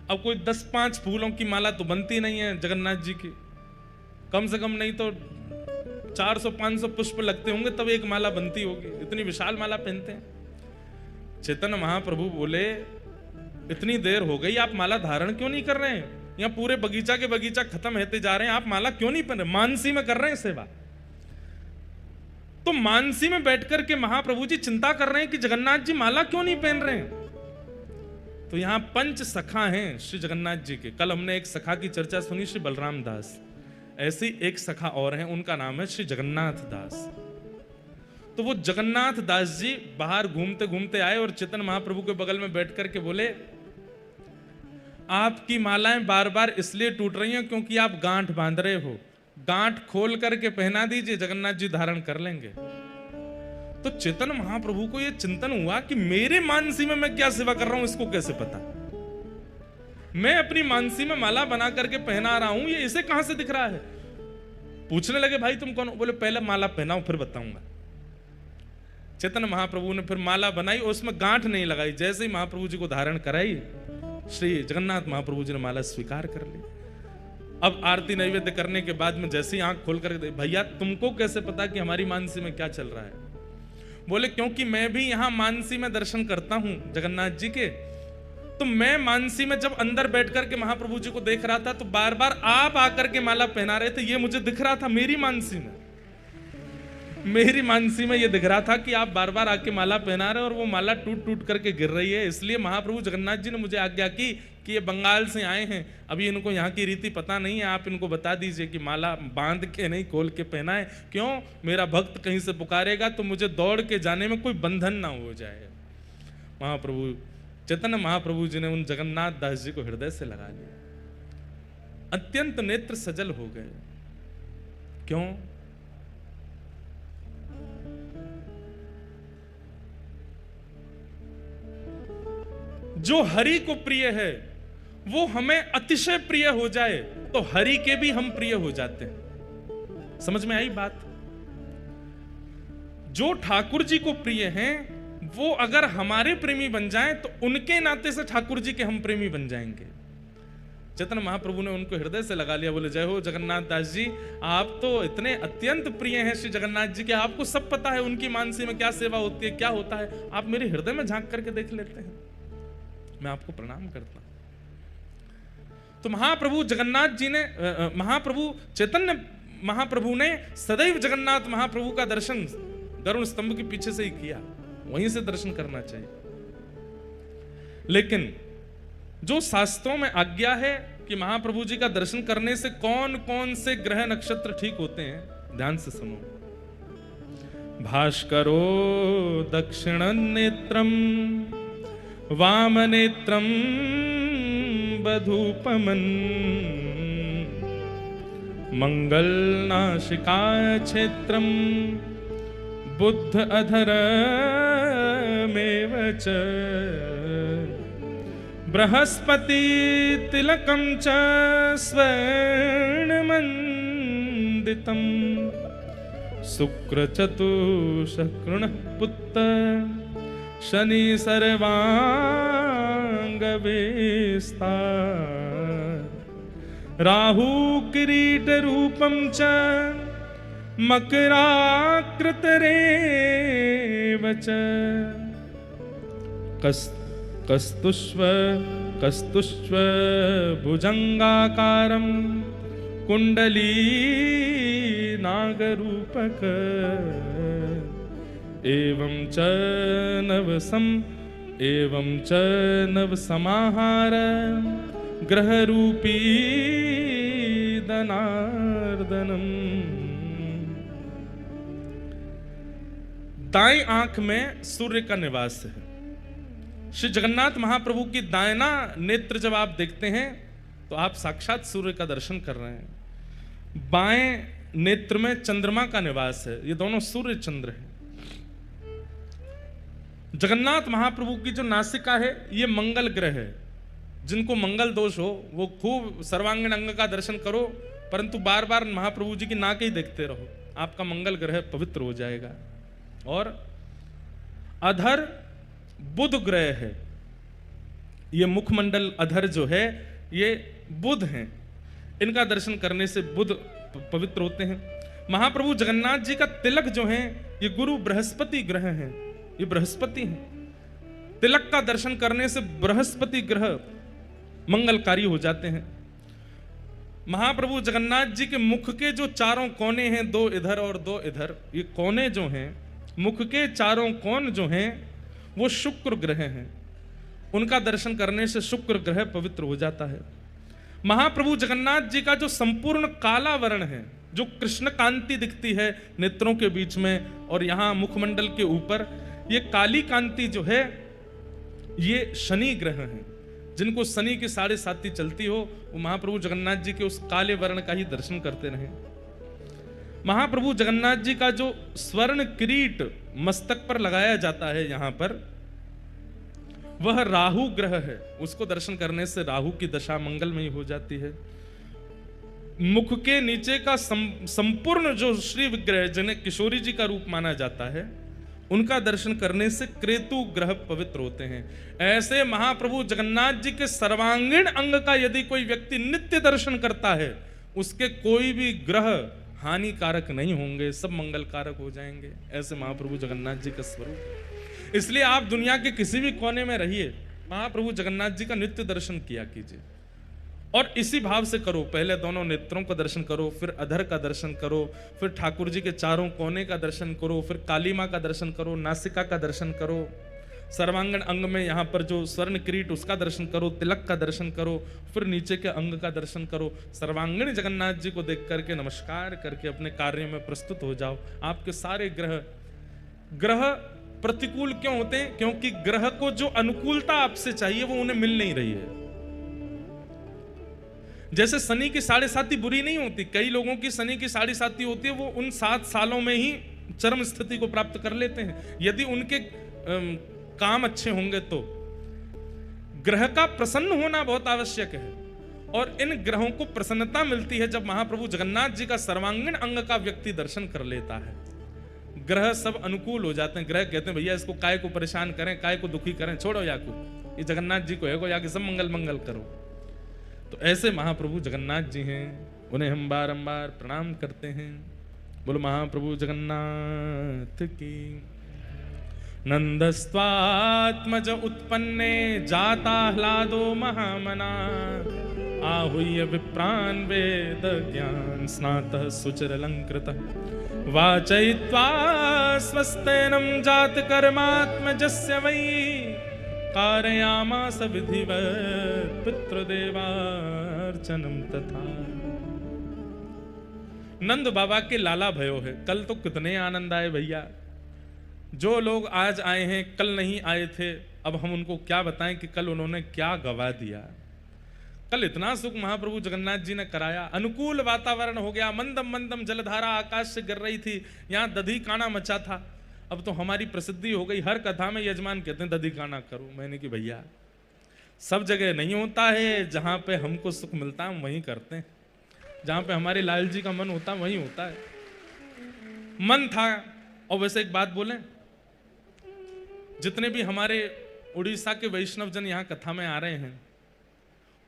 अब कोई 10-5 फूलों की माला तो बनती नहीं है जगन्नाथ जी की, कम से कम नहीं तो 400-500 पुष्प लगते होंगे तब एक माला बनती होगी, इतनी विशाल माला पहनते हैं। चैतन्य महाप्रभु बोले इतनी देर हो गई, आप माला धारण क्यों नहीं कर रहे हैं? यहाँ पूरे बगीचा के बगीचा खत्म होते जा रहे हैं, आप माला क्यों नहीं पहन रहे? मानसी में कर रहे हैं सेवा। तो मानसी में बैठकर के महाप्रभु जी चिंता कर रहे हैं कि जगन्नाथ जी माला क्यों नहीं पहन रहे हैं। तो यहां पंच सखा हैं श्री जगन्नाथ जी के। कल हमने एक सखा की चर्चा सुनी, श्री बलराम दास। ऐसी एक सखा और हैं, उनका नाम है श्री जगन्नाथ दास। तो वो जगन्नाथ दास जी बाहर घूमते घूमते आए और चैतन्य महाप्रभु के बगल में बैठ करके बोले, आपकी मालाएं बार बार इसलिए टूट रही हैं क्योंकि आप गांठ बांध रहे हो, गांठ खोल करके पहना दीजिए, जगन्नाथ जी धारण कर लेंगे। तो चैतन्य महाप्रभु को यह चिंतन हुआ कि मेरे मानसी में मैं क्या सेवा कर रहा हूं, इसको कैसे पता। मैं अपनी मानसी में माला बना करके पहना रहा हूं, ये इसे कहां से दिख रहा है। पूछने लगे, भाई तुम कौन हो? बोले पहले माला पहनाओ फिर बताऊंगा। चैतन्य महाप्रभु ने फिर माला बनाई और उसमें गांठ नहीं लगाई। जैसे ही महाप्रभु जी को धारण कराई, श्री जगन्नाथ महाप्रभु जी ने माला स्वीकार कर ली। अब आरती नैवेद्य करने के बाद में जैसे ही आंख खोल कर, भैया तुमको कैसे पता कि हमारी मानसी में क्या चल रहा है? बोले क्योंकि मैं भी यहां मानसी में दर्शन करता हूं जगन्नाथ जी के। तो मैं मानसी में जब अंदर बैठ करके महाप्रभु जी को देख रहा था तो बार बार आप आकर के माला पहना रहे थे, ये मुझे दिख रहा था। मेरी मानसी में ये दिख रहा था कि आप बार बार आके माला पहना रहे हैं और वो माला टूट टूट करके गिर रही है। इसलिए महाप्रभु जगन्नाथ जी ने मुझे आज्ञा की कि ये बंगाल से आए हैं, अभी इनको यहाँ की रीति पता नहीं है, आप इनको बता दीजिए कि माला बांध के नहीं खोल के पहना है। क्यों? मेरा भक्त कहीं से पुकारेगा तो मुझे दौड़ के जाने में कोई बंधन ना हो जाए। महाप्रभु चैतन्य महाप्रभु जी ने उन जगन्नाथ दास जी को हृदय से लगा लिया, अत्यंत नेत्र सजल हो गए। क्यों? जो हरि को प्रिय है वो हमें अतिशय प्रिय हो जाए तो हरि के भी हम प्रिय हो जाते हैं। समझ में आई बात? जो ठाकुर जी को प्रिय हैं वो अगर हमारे प्रेमी बन जाएं तो उनके नाते से ठाकुर जी के हम प्रेमी बन जाएंगे। चैतन्य महाप्रभु ने उनको हृदय से लगा लिया। बोले जय हो जगन्नाथ दास जी, आप तो इतने अत्यंत प्रिय हैं श्री जगन्नाथ जी के, आपको सब पता है उनकी मानसी में क्या सेवा होती है, क्या होता है। आप मेरे हृदय में झांक करके देख लेते हैं, मैं आपको प्रणाम करता हूं। तो महाप्रभु जगन्नाथ जी ने, महाप्रभु चैतन्य महाप्रभु ने सदैव जगन्नाथ महाप्रभु का दर्शन गरुड़ स्तंभ के पीछे से ही किया, वहीं से दर्शन करना चाहिए। लेकिन जो शास्त्रों में आज्ञा है कि महाप्रभु जी का दर्शन करने से कौन कौन से ग्रह नक्षत्र ठीक होते हैं, ध्यान से सुनो। भास्करो दक्षिण नेत्रम वामनेत्रम बधूपमन मंगलनाशिका क्षेत्रम बुद्ध अधरमेव च बृहस्पति तिलकम च स्वर्णमंडितम शुक्र चतुष्कृणः पुत्र शनि सर्वांगवेस्तार राहु किरीट रूपम च मकराकृतरेव च कस्तुष्व भुजंगाकारं कुंडली नागरूपक एवं च नव समाहार ग्रह रूपी दनार्दनम। दाएं आंख में सूर्य का निवास है। श्री जगन्नाथ महाप्रभु की दायना नेत्र जब आप देखते हैं तो आप साक्षात सूर्य का दर्शन कर रहे हैं। बाएं नेत्र में चंद्रमा का निवास है, ये दोनों सूर्य चंद्र हैं। जगन्नाथ महाप्रभु की जो नासिका है ये मंगल ग्रह है। जिनको मंगल दोष हो वो खूब सर्वांगीण अंग का दर्शन करो, परंतु बार बार महाप्रभु जी की नाक ही देखते रहो, आपका मंगल ग्रह पवित्र हो जाएगा। और अधर बुध ग्रह है, ये मुखमंडल अधर जो है ये बुध हैं, इनका दर्शन करने से बुध पवित्र होते हैं। महाप्रभु जगन्नाथ जी का तिलक जो है ये गुरु बृहस्पति ग्रह हैं, ये बृहस्पति हैं। तिलक का दर्शन करने से बृहस्पति ग्रह मंगलकारी हो जाते हैं। महाप्रभु जगन्नाथ जी के मुख के जो चारों कोने हैं, दो इधर और दो इधर, ये कोने जो हैं, मुख के चारों कोण जो हैं, वो शुक्र ग्रह हैं। उनका दर्शन करने से शुक्र ग्रह पवित्र हो जाता है। महाप्रभु जगन्नाथ जी का जो संपूर्ण काला वर्ण है, जो कृष्ण कांति दिखती है नेत्रों के बीच में और यहां मुखमंडल के ऊपर, ये काली कांति जो है, ये शनि ग्रह है। जिनको शनि की 7.5 चलती हो, वो महाप्रभु जगन्नाथ जी के उस काले वर्ण का ही दर्शन करते रहे। महाप्रभु जगन्नाथ जी का जो स्वर्ण किरीट मस्तक पर लगाया जाता है यहां पर, वह राहु ग्रह है। उसको दर्शन करने से राहु की दशा मंगलमयी हो जाती है। मुख के नीचे का संपूर्ण जो श्री विग्रह, जिन्हें किशोरी जी का रूप माना जाता है, उनका दर्शन करने से केतु ग्रह पवित्र होते हैं। ऐसे महाप्रभु जगन्नाथ जी के सर्वांगीण अंग का यदि कोई व्यक्ति नित्य दर्शन करता है, उसके कोई भी ग्रह हानिकारक नहीं होंगे, सब मंगलकारक हो जाएंगे। ऐसे महाप्रभु जगन्नाथ जी का स्वरूप। इसलिए आप दुनिया के किसी भी कोने में रहिए, महाप्रभु जगन्नाथ जी का नित्य दर्शन किया कीजिए, और इसी भाव से करो। पहले दोनों नेत्रों का दर्शन करो, फिर अधर का दर्शन करो, फिर ठाकुर जी के चारों कोने का दर्शन करो, फिर काली माँ का दर्शन करो, नासिका का दर्शन करो, सर्वांगण अंग में यहाँ पर जो स्वर्ण किरीट उसका दर्शन करो, तिलक का दर्शन करो, फिर नीचे के अंग का दर्शन करो। सर्वांगण जगन्नाथ जी को देख करके नमस्कार करके अपने कार्य में प्रस्तुत हो जाओ। आपके सारे ग्रह प्रतिकूल क्यों होते हैं? क्योंकि ग्रह को जो अनुकूलता आपसे चाहिए वो उन्हें मिल नहीं रही है। जैसे शनि की 7.5 बुरी नहीं होती, कई लोगों की शनि की 7.5 होती है, वो उन 7 सालों में ही चरम स्थिति को प्राप्त कर लेते हैं, यदि उनके काम अच्छे होंगे तो। ग्रह का प्रसन्न होना बहुत आवश्यक है, और इन ग्रहों को प्रसन्नता मिलती है जब महाप्रभु जगन्नाथ जी का सर्वांगीण अंग का व्यक्ति दर्शन कर लेता है। ग्रह सब अनुकूल हो जाते हैं। ग्रह कहते हैं भैया इसको काय को परेशान करें, काय को दुखी करें, छोड़ो याकू, ये जगन्नाथ जी को है को याके सब मंगल मंगल करो। तो ऐसे महाप्रभु जगन्नाथ जी हैं, उन्हें हम बारंबार प्रणाम करते हैं। बोलो महाप्रभु जगन्नाथ की। नंदस्त्वात्मज उत्पन्ने जाताह्लादो महामना, आहूय विप्रान् वेद ज्ञान स्नातः सुचिरलंकृतः, वाचयित्वा स्वस्तेनं जात कर्मात्मजस्य वै, कारयामास विधिवत् पितृदेवार्चनम तथा। नंद बाबा के लाला भयो है। कल तो कितने आनंद आए भैया। जो लोग आज आए हैं कल नहीं आए थे, अब हम उनको क्या बताएं कि कल उन्होंने क्या गवा दिया। कल इतना सुख महाप्रभु जगन्नाथ जी ने कराया, अनुकूल वातावरण हो गया, मंदम मंदम जलधारा आकाश से गिर रही थी, यहाँ दधी काना मचा था। अब तो हमारी प्रसिद्धि हो गई, हर कथा में यजमान कहते हैं दधी काना करो। मैंने कि भैया सब जगह नहीं होता है, जहां पे हमको सुख मिलता है हम वहीं करते हैं, जहां पे हमारे लाल जी का मन होता है वहीं होता है। मन था। और वैसे एक बात बोलें, जितने भी हमारे उड़ीसा के वैष्णव जन यहाँ कथा में आ रहे हैं,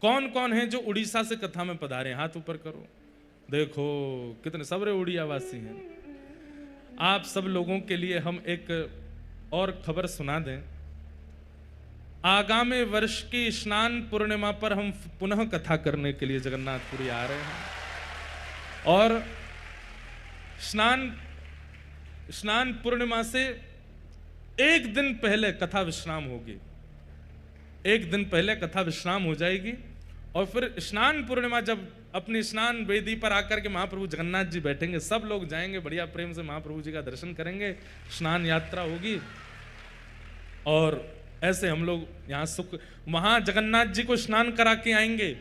कौन कौन है जो उड़ीसा से कथा में पधारे? हाथ ऊपर करो। देखो कितने सबरे उड़िया वासी हैं। आप सब लोगों के लिए हम एक और खबर सुना दें। आगामी वर्ष की स्नान पूर्णिमा पर हम पुनः कथा करने के लिए जगन्नाथपुरी आ रहे हैं, और स्नान पूर्णिमा से एक दिन पहले कथा विश्राम होगी। एक दिन पहले कथा विश्राम हो जाएगी, और फिर स्नान पूर्णिमा जब अपनी स्नान वेदी पर आकर के महाप्रभु जगन्नाथ जी बैठेंगे, सब लोग जाएंगे, बढ़िया प्रेम से महाप्रभु जी का दर्शन करेंगे, स्नान यात्रा होगी, और ऐसे हम लोग यहाँ सुख, वहाँ जगन्नाथ जी को स्नान करा के आएंगे,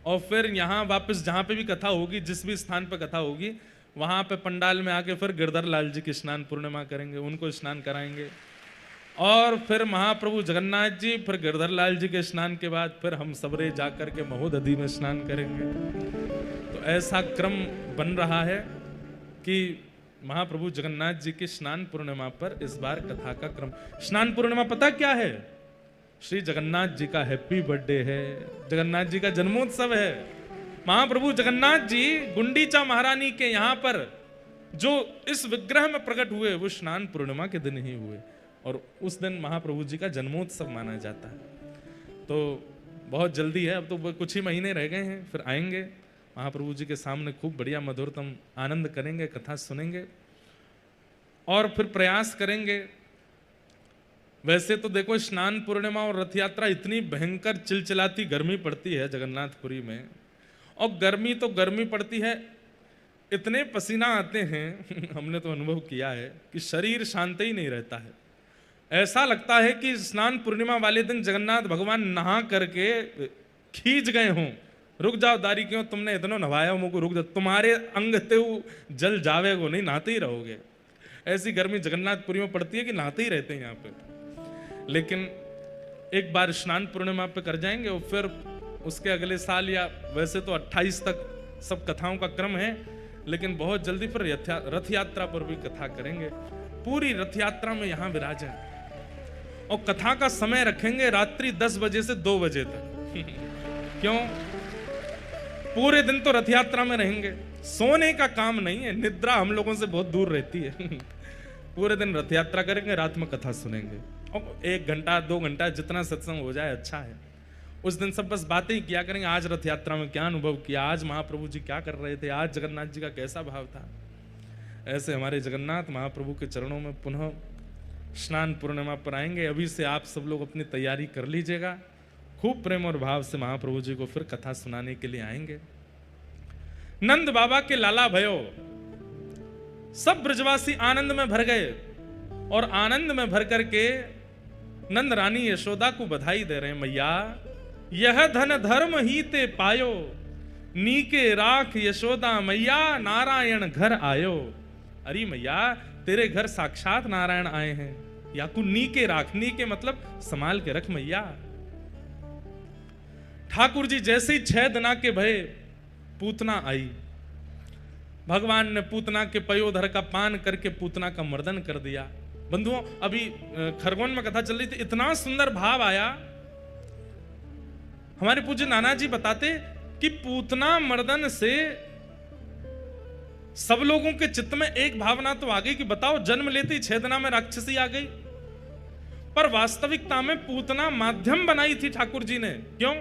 और फिर यहाँ वापस जहाँ पे भी कथा होगी, जिस भी स्थान पर कथा होगी, वहाँ पे पंडाल में आके फिर गिरधर लाल जी की स्नान पूर्णिमा करेंगे, उनको स्नान कराएंगे, और फिर महाप्रभु जगन्नाथ जी, फिर गिरधर लाल जी के स्नान के बाद फिर हम सबरे जाकर के महोदधि में स्नान करेंगे। तो ऐसा क्रम बन रहा है कि महाप्रभु जगन्नाथ जी की स्नान पूर्णिमा पर इस बार कथा का क्रम। स्नान पूर्णिमा पता क्या है? श्री जगन्नाथ जी का हैप्पी बर्थडे है, जगन्नाथ जी का जन्मोत्सव है। महाप्रभु जगन्नाथ जी गुंडीचा महारानी के यहाँ पर जो इस विग्रह में प्रकट हुए, वो स्नान पूर्णिमा के दिन ही हुए, और उस दिन महाप्रभु जी का जन्मोत्सव माना जाता है। तो बहुत जल्दी है, अब तो कुछ ही महीने रह गए हैं, फिर आएंगे, महाप्रभु जी के सामने खूब बढ़िया मधुरतम आनंद करेंगे, कथा सुनेंगे और फिर प्रयास करेंगे। वैसे तो देखो स्नान पूर्णिमा और रथ यात्रा इतनी भयंकर चिलचिलाती गर्मी पड़ती है जगन्नाथपुरी में, और गर्मी तो गर्मी पड़ती है, इतने पसीना आते हैं हमने तो अनुभव किया है कि शरीर शांत ही नहीं रहता है। ऐसा लगता है कि स्नान पूर्णिमा वाले दिन जगन्नाथ भगवान नहा करके खींच गए हों, रुक जाओ दारी क्यों तुमने इतना नहाया मुझको, रुक जाओ, तुम्हारे अंग ते जल जावेगो नहीं, नहाते ही रहोगे। ऐसी गर्मी जगन्नाथपुरी में पड़ती है कि नहाते ही रहते हैं यहाँ पे। लेकिन एक बार स्नान पूर्णिमा पे कर जाएंगे और फिर उसके अगले साल या वैसे तो 28 तक सब कथाओं का क्रम है, लेकिन बहुत जल्दी फिर रथ यात्रा पर भी कथा करेंगे। पूरी रथ यात्रा में यहाँ विराजे और कथा का समय रखेंगे रात्रि 10 बजे से 2 बजे तक क्यों? पूरे दिन तो रथ यात्रा में रहेंगे, सोने का काम नहीं है, निद्रा हम लोगों से बहुत दूर रहती है पूरे दिन रथ यात्रा करेंगे, रात में कथा सुनेंगे और 1 घंटा 2 घंटा जितना सत्संग हो जाए अच्छा है। उस दिन सब बस बातें ही किया करेंगे, आज रथ यात्रा में क्या अनुभव किया, आज महाप्रभु जी क्या कर रहे थे, आज जगन्नाथ जी का कैसा भाव था। ऐसे हमारे जगन्नाथ महाप्रभु के चरणों में पुनः स्नान पूर्णिमा पर आएंगे। अभी से आप सब लोग अपनी तैयारी कर लीजिएगा, खूब प्रेम और भाव से महाप्रभु जी को फिर कथा सुनाने के लिए आएंगे। नंद बाबा के लाला भयो, सब ब्रजवासी आनंद में भर गए और आनंद में भर करके नंद रानी यशोदा को बधाई दे रहे हैं, मैया यह धन धर्म ही ते पायो, नीके राख यशोदा मैया नारायण घर आयो। अरे मैया तेरे घर साक्षात नारायण आए हैं, या को नीके राख, नीके मतलब संभाल के रख मैया। ठाकुर जी जैसे ही 6 दिना के भय पूतना आई, भगवान ने पूतना के पयोधर का पान करके पूतना का मर्दन कर दिया। बंधुओं अभी खरगोन में कथा चल रही थी, इतना सुंदर भाव आया। हमारे पूज्य नाना जी बताते कि पूतना मर्दन से सब लोगों के चित्त में एक भावना तो आ गई कि बताओ जन्म लेते ही 6 दिना में राक्षसी आ गई, पर वास्तविकता में पूतना माध्यम बनाई थी ठाकुर जी ने। क्यों?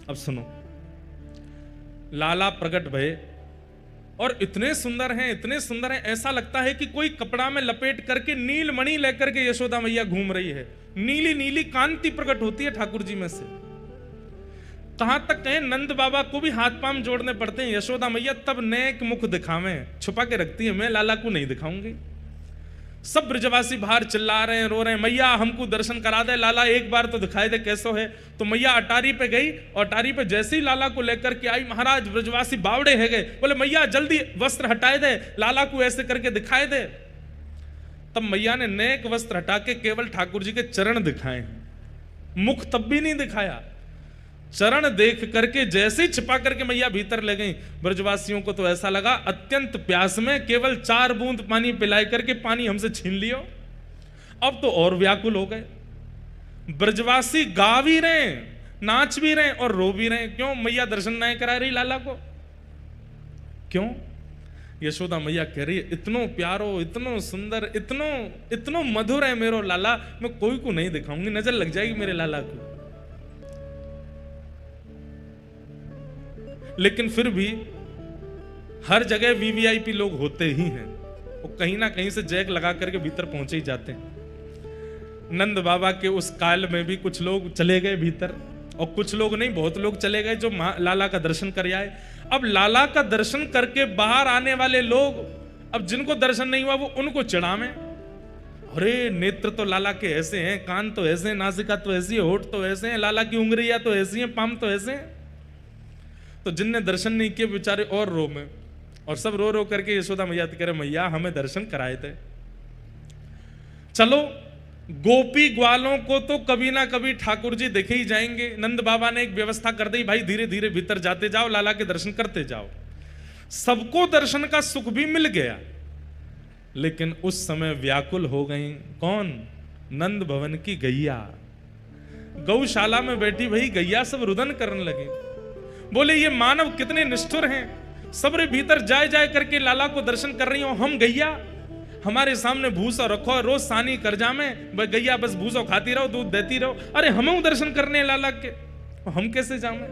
अब सुनो, लाला प्रकट भये और इतने सुंदर हैं, इतने सुंदर हैं, ऐसा लगता है कि कोई कपड़ा में लपेट करके नील मणि लेकर के यशोदा मैया घूम रही है। नीली नीली कांति प्रकट होती है ठाकुर जी में से। कहां तक कहें, नंद बाबा को भी हाथ पांव जोड़ने पड़ते हैं। यशोदा मैया तब नेक मुख दिखावें, छुपा के रखती है, मैं लाला को नहीं दिखाऊंगी। सब ब्रजवासी बाहर चिल्ला रहे हैं, रो रहे हैं, मैया हमको दर्शन करा दे, लाला एक बार तो दिखाई दे कैसो है। तो मैया अटारी पे गई और अटारी पे जैसे ही लाला को लेकर के आई, महाराज ब्रजवासी बावड़े है गए, बोले मैया जल्दी वस्त्र हटाए दे, लाला को ऐसे करके दिखाए दे। तब मैया ने नेक वस्त्र हटा के केवल ठाकुर जी के चरण दिखाए, मुख तब भी नहीं दिखाया। चरण देख करके जैसे ही छिपा करके मैया भीतर ले गई, ब्रजवासियों को तो ऐसा लगा अत्यंत प्यास में केवल 4 बूंद पानी पिलाए करके पानी हमसे छीन लियो। अब तो और व्याकुल हो गए। ब्रजवासी गा भी रहे, नाच भी रहे और रो भी रहे। क्यों? मैया दर्शन नहीं करा रही लाला को। क्यों? यशोदा मैया कह रही है, इतनो प्यारो, इतनो सुंदर, इतनो मधुर है मेरो लाला, मैं कोई को नहीं दिखाऊंगी, नजर लग जाएगी मेरे लाला को। लेकिन फिर भी हर जगह वीवीआईपी लोग होते ही हैं, वो कहीं ना कहीं से जैक लगा करके भीतर पहुंचे ही जाते हैं। नंद बाबा के उस काल में भी कुछ लोग चले गए भीतर, और कुछ लोग नहीं, बहुत लोग चले गए जो लाला का दर्शन कर आए। अब लाला का दर्शन करके बाहर आने वाले लोग, अब जिनको दर्शन नहीं हुआ वो उनको चिढ़ावे, अरे नेत्र तो लाला के ऐसे हैं, कान तो ऐसे हैं, नासिका तो ऐसी है, होठ तो ऐसे हैं, लाला की उंगलियां तो ऐसी हैं, पाम तो ऐसे हैं। तो जिनने दर्शन नहीं किए बेचारे और रो में, और सब रो रो करके यशोदा मैया कह रहे, मैया हमें दर्शन कराए थे। चलो गोपी ग्वालों को तो कभी ना कभी ठाकुर जी देखे ही जाएंगे। नंद बाबा ने एक व्यवस्था कर दी, भाई धीरे धीरे भीतर जाते जाओ, लाला के दर्शन करते जाओ। सबको दर्शन का सुख भी मिल गया, लेकिन उस समय व्याकुल हो गई कौन? नंद भवन की गैया। गौशाला में बैठी भाई गैया सब रुदन करने लगे, बोले ये मानव कितने निष्ठुर हैं, सबरे भीतर जाए जाए करके लाला को दर्शन कर रही हो, हम गैया, हमारे सामने भूसा रखो, रोज सानी कर जामे, गैया बस भूसा खाती रहो, दूध देती रहो, अरे हम दर्शन करने लाला के, हम कैसे जामे?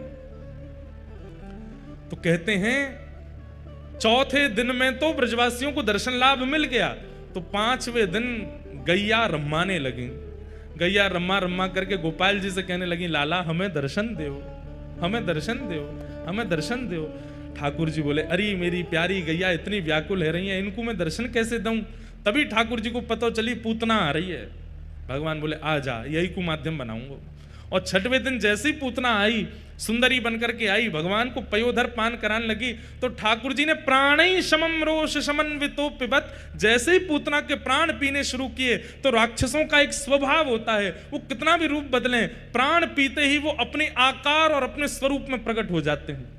तो कहते हैं चौथे दिन में तो ब्रजवासियों को दर्शन लाभ मिल गया, तो 5वें दिन गैया रमाने लगी। गैया रम्मा रम्मा करके गोपाल जी से कहने लगी, लाला हमें दर्शन दो, हमें दर्शन दो, हमें दर्शन दो। ठाकुर जी बोले, अरे मेरी प्यारी गैया इतनी व्याकुल है रही है, इनको मैं दर्शन कैसे दूं? तभी ठाकुर जी को पता चली पूतना आ रही है। भगवान बोले, आ जा, यही को माध्यम बनाऊंगा। और 6वें दिन जैसे ही पूतना आई, सुंदरी बनकर के आई, भगवान को पयोधर पान कराने लगी, तो ठाकुर जी ने प्राणी शमम रोष समन्वितो पिबत, जैसे ही पूतना के प्राण पीने शुरू किए, तो राक्षसों का एक स्वभाव होता है, वो कितना भी रूप बदलें, प्राण पीते ही वो अपने आकार और अपने स्वरूप में प्रकट हो जाते हैं।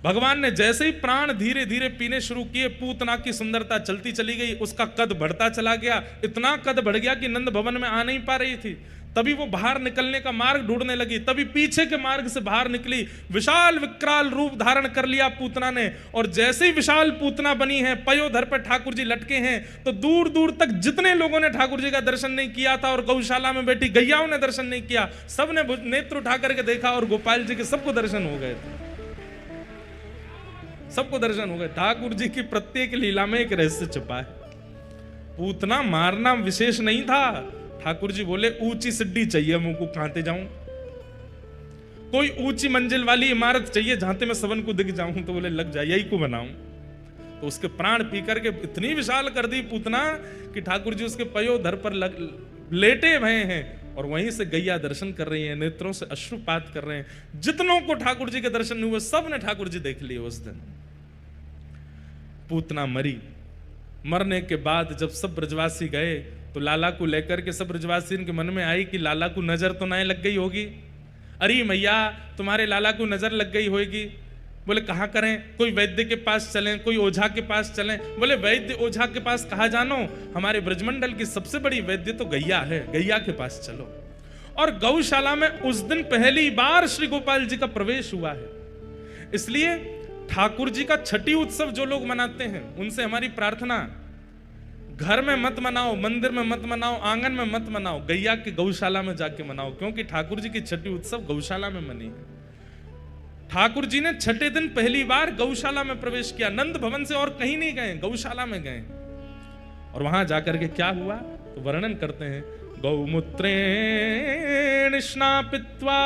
भगवान ने जैसे ही प्राण धीरे धीरे पीने शुरू किए, पूतना की सुंदरता चलती चली गई, उसका कद बढ़ता चला गया, इतना कद बढ़ गया कि नंद भवन में आ नहीं पा रही थी। तभी वो बाहर निकलने का मार्ग ढूंढने लगी, तभी पीछे के मार्ग से बाहर निकली, विशाल विकराल रूप धारण कर लिया पूतना ने। और जैसे ही विशाल पूतना बनी है, पयोधर पर ठाकुर जी लटके हैं, तो दूर दूर तक जितने लोगों ने ठाकुर जी का दर्शन नहीं किया था और गौशाला में बैठी गैयाओं ने दर्शन नहीं किया, सबने नेत्र उठा करके देखा और गोपाल जी के सबको दर्शन हो गए थे, सबको दर्शन हो गए। ठाकुर जी की प्रत्येक लीला में एक रहस्य छुपा है। पूतना मारना विशेष नहीं था। ठाकुर जी बोले, ऊंची सिड्डी चाहिए मुझको, कहां जाऊं? कोई ऊंची मंजिल वाली इमारत चाहिए जहां मैं सबन को दिख जाऊं। तो बोले, लग जाए, यही को बनाऊं। तो उसके प्राण पी करके इतनी विशाल कर दी पूतना कि ठाकुर जी उसके पयोधर पर लेटे हुए हैं और वहीं से गैया दर्शन कर रही है, नेत्रों से अश्रुपात कर रहे हैं। जितनों को ठाकुर जी के दर्शन हुए, सब ने ठाकुर जी देख लिए उस दिन। पूतना मरी। मरने के बाद जब सब ब्रजवासी गए, तो लाला को लेकर के सब ब्रजवासी के मन में आई कि लाला को नजर तो नहीं लग गई होगी। अरे मैया, तुम्हारे लाला को नजर लग गई होगी। बोले, कहाँ करें? कोई वैद्य के पास चलें, कोई ओझा के पास चलें। बोले, वैद्य ओझा के पास कहाँ जानो, हमारे ब्रजमंडल की सबसे बड़ी वैद्य तो गैया है, गैया के पास चलो। और गौशाला में उस दिन पहली बार श्री गोपाल जी का प्रवेश हुआ है। इसलिए ठाकुर जी का छठी उत्सव जो लोग मनाते हैं, उनसे हमारी प्रार्थना, घर में मत मनाओ, मंदिर में मत मनाओ, आंगन में मत मनाओ, गैया की गौशाला में जाके मनाओ, क्योंकि ठाकुर जी की छठी उत्सव गौशाला में मनी है। ठाकुर जी ने 6ठे दिन पहली बार गौशाला में प्रवेश किया। नंद भवन से और कहीं नहीं गए, गौशाला में गए। और वहां जाकर के क्या हुआ तो वर्णन करते हैं, गौमूत्रेण स्नापित्वा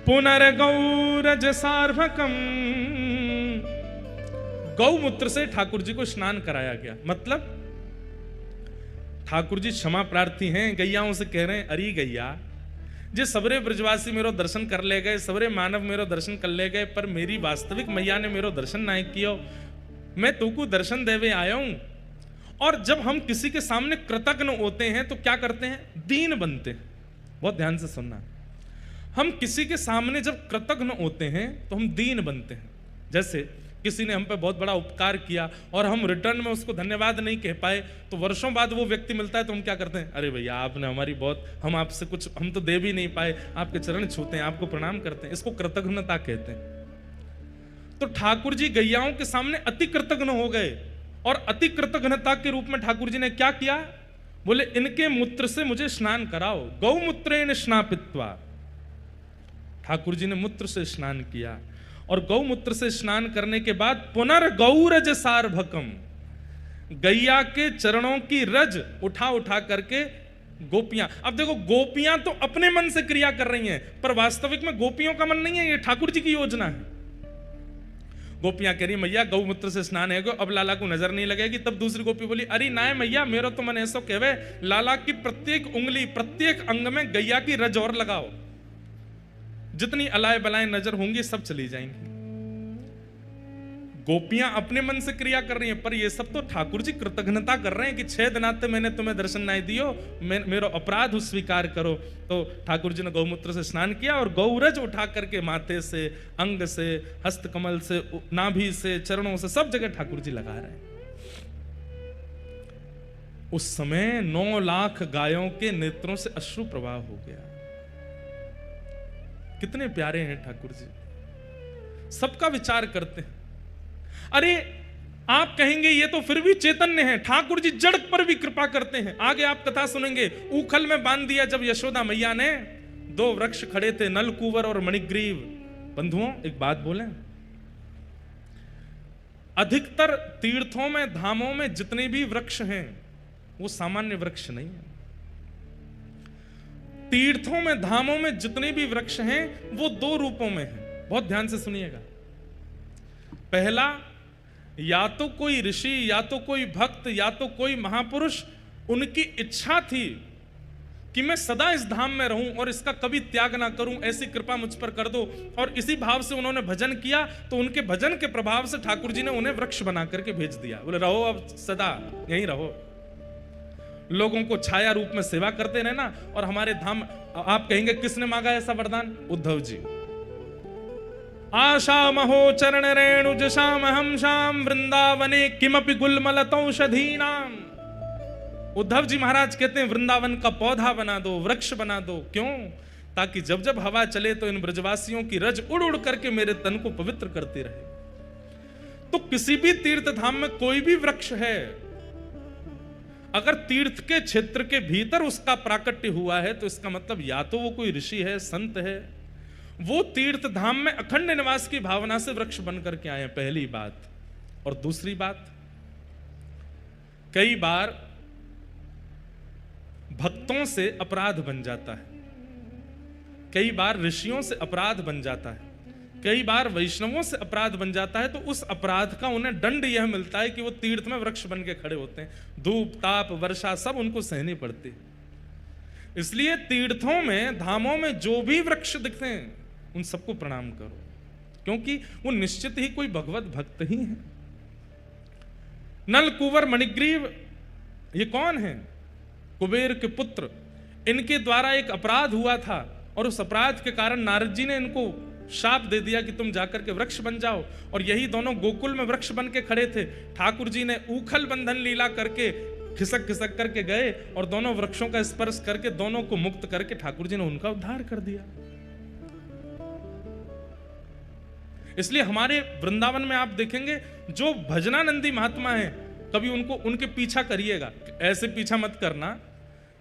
पुनर्गौरज सार्वकम। गौमूत्र से ठाकुर जी को स्नान कराया गया। मतलब ठाकुर जी क्षमा प्रार्थी हैं, गैयाओं से कह रहे हैं, अरे गैया, जे सबरे ब्रजवासी मेरो दर्शन कर ले गए, सबरे मानव मेरो दर्शन कर ले गए, पर मेरी वास्तविक मैया ने मेरो दर्शन नहीं किया। मैं तुमको दर्शन देवे आया हूं। और जब हम किसी के सामने कृतज्ञ होते हैं तो क्या करते हैं? दीन बनते हैं। बहुत ध्यान से सुनना, हम किसी के सामने जब कृतज्ञ होते हैं तो हम दीन बनते हैं। जैसे किसी ने हम पे बहुत बड़ा उपकार किया और हम रिटर्न में उसको धन्यवाद नहीं कह पाए, तो वर्षों बाद वो व्यक्ति मिलता है तो हम क्या करते हैं? अरे भैया, आपने हमारी बहुत, हम आपसे कुछ, हम तो दे भी नहीं पाए, आपके चरण छूते हैं, आपको प्रणाम करते हैं। इसको कृतज्ञता कहते हैं। तो ठाकुर जी गैयाओं के सामने अति कृतज्ञ हो गए और अति कृतज्ञता के रूप में ठाकुर जी ने क्या किया? बोले, इनके मूत्र से मुझे स्नान कराओ। गौमूत्रेण स्नापित्वा। ठाकुर जी ने मूत्र से स्नान किया और गौमूत्र से स्नान करने के बाद पुनर्गौरज सार्वकम, गैया के चरणों की रज उठा उठा करके गोपियां। अब देखो, गोपियां तो अपने मन से क्रिया कर रही हैं, पर वास्तविक में गोपियों का मन नहीं है, ये ठाकुर जी की योजना है। गोपियां कह रही, मैया गौमूत्र से स्नान है, अब लाला को नजर नहीं लगेगी। तब दूसरी गोपी बोली, अरे नाय मैया, मेरा तो मन ऐसा कहवे, लाला की प्रत्येक उंगली, प्रत्येक अंग में गैया की रज और लगाओ, जितनी अलाय बलाएं नजर होंगी सब चली जाएंगी। गोपियां अपने मन से क्रिया कर रही हैं, पर ये सब तो ठाकुर जी कृतज्ञता कर रहे हैं कि 6 दिन आते मैंने तुम्हें दर्शन नहीं दियो, मेरा अपराध स्वीकार करो। तो ठाकुर जी ने गौमूत्र से स्नान किया और गौरज उठा करके माथे से, अंग से, हस्तकमल से, नाभि से, चरणों से, सब जगह ठाकुर जी लगा रहे हैं। उस समय 9 लाख गायों के नेत्रों से अश्रु प्रवाह हो गया। कितने प्यारे हैं ठाकुर जी, सबका विचार करते हैं। अरे आप कहेंगे ये तो फिर भी चैतन्य है, ठाकुर जी जड़ पर भी कृपा करते हैं। आगे आप कथा सुनेंगे, ऊखल में बांध दिया जब यशोदा मैया ने, 2 वृक्ष खड़े थे, नलकूवर और मणिग्रीव, बंधुओं एक बात बोलें, अधिकतर तीर्थों में, धामों में जितने भी वृक्ष हैं वो सामान्य वृक्ष नहीं है। तीर्थों में, धामों में जितने भी वृक्ष हैं वो दो रूपों में हैं। बहुत ध्यान से सुनिएगा। पहला, या तो कोई ऋषि, या तो कोई भक्त, या तो कोई महापुरुष, उनकी इच्छा थी कि मैं सदा इस धाम में रहूं और इसका कभी त्याग ना करूं, ऐसी कृपा मुझ पर कर दो। और इसी भाव से उन्होंने भजन किया, तो उनके भजन के प्रभाव से ठाकुर जी ने उन्हें वृक्ष बना करके भेज दिया। बोले रहो अब सदा यहीं रहो, लोगों को छाया रूप में सेवा करते रहना और हमारे धाम। आप कहेंगे किसने मांगा ऐसा वरदान? उद्धव जी। आशा महो चरण रेणु जशाम हम शाम वृंदावने किमपि गुलमलतौषधीनाम। उद्धव जी महाराज कहते हैं वृंदावन का पौधा बना दो, वृक्ष बना दो। क्यों? ताकि जब जब हवा चले तो इन ब्रजवासियों की रज उड़ उड़ करके मेरे तन को पवित्र करती रहे। तो किसी भी तीर्थ धाम में कोई भी वृक्ष है, अगर तीर्थ के क्षेत्र के भीतर उसका प्राकट्य हुआ है तो इसका मतलब या तो वो कोई ऋषि है, संत है, वो तीर्थ धाम में अखंड निवास की भावना से वृक्ष बन करके आए। पहली बात। और दूसरी बात, कई बार भक्तों से अपराध बन जाता है, कई बार ऋषियों से अपराध बन जाता है, कई बार वैष्णवों से अपराध बन जाता है। तो उस अपराध का उन्हें दंड यह मिलता है कि वो तीर्थ में वृक्ष बन के खड़े होते हैं। धूप, ताप, वर्षा सब उनको सहनी पड़ती है। इसलिए तीर्थों में, धामों में जो भी वृक्ष दिखते हैं उन सबको प्रणाम करो, क्योंकि वो निश्चित ही कोई भगवत भक्त ही है। नल, कुंवर, मणिग्रीव ये कौन है? कुबेर के पुत्र। इनके द्वारा एक अपराध हुआ था और उस अपराध के कारण नारद जी ने इनको शाप दे दिया कि तुम जाकर के वृक्ष बन जाओ। और यही दोनों गोकुल में वृक्ष बन के खड़े थे। ठाकुर जी ने ऊखल बंधन लीला करके खिसक खिसक करके गए और दोनों वृक्षों का स्पर्श करके दोनों को मुक्त करके ठाकुर जी ने उनका उद्धार कर दिया। इसलिए हमारे वृंदावन में आप देखेंगे जो भजनानंदी महात्मा हैं, कभी उनको उनके पीछा करिएगा। ऐसे पीछा मत करना,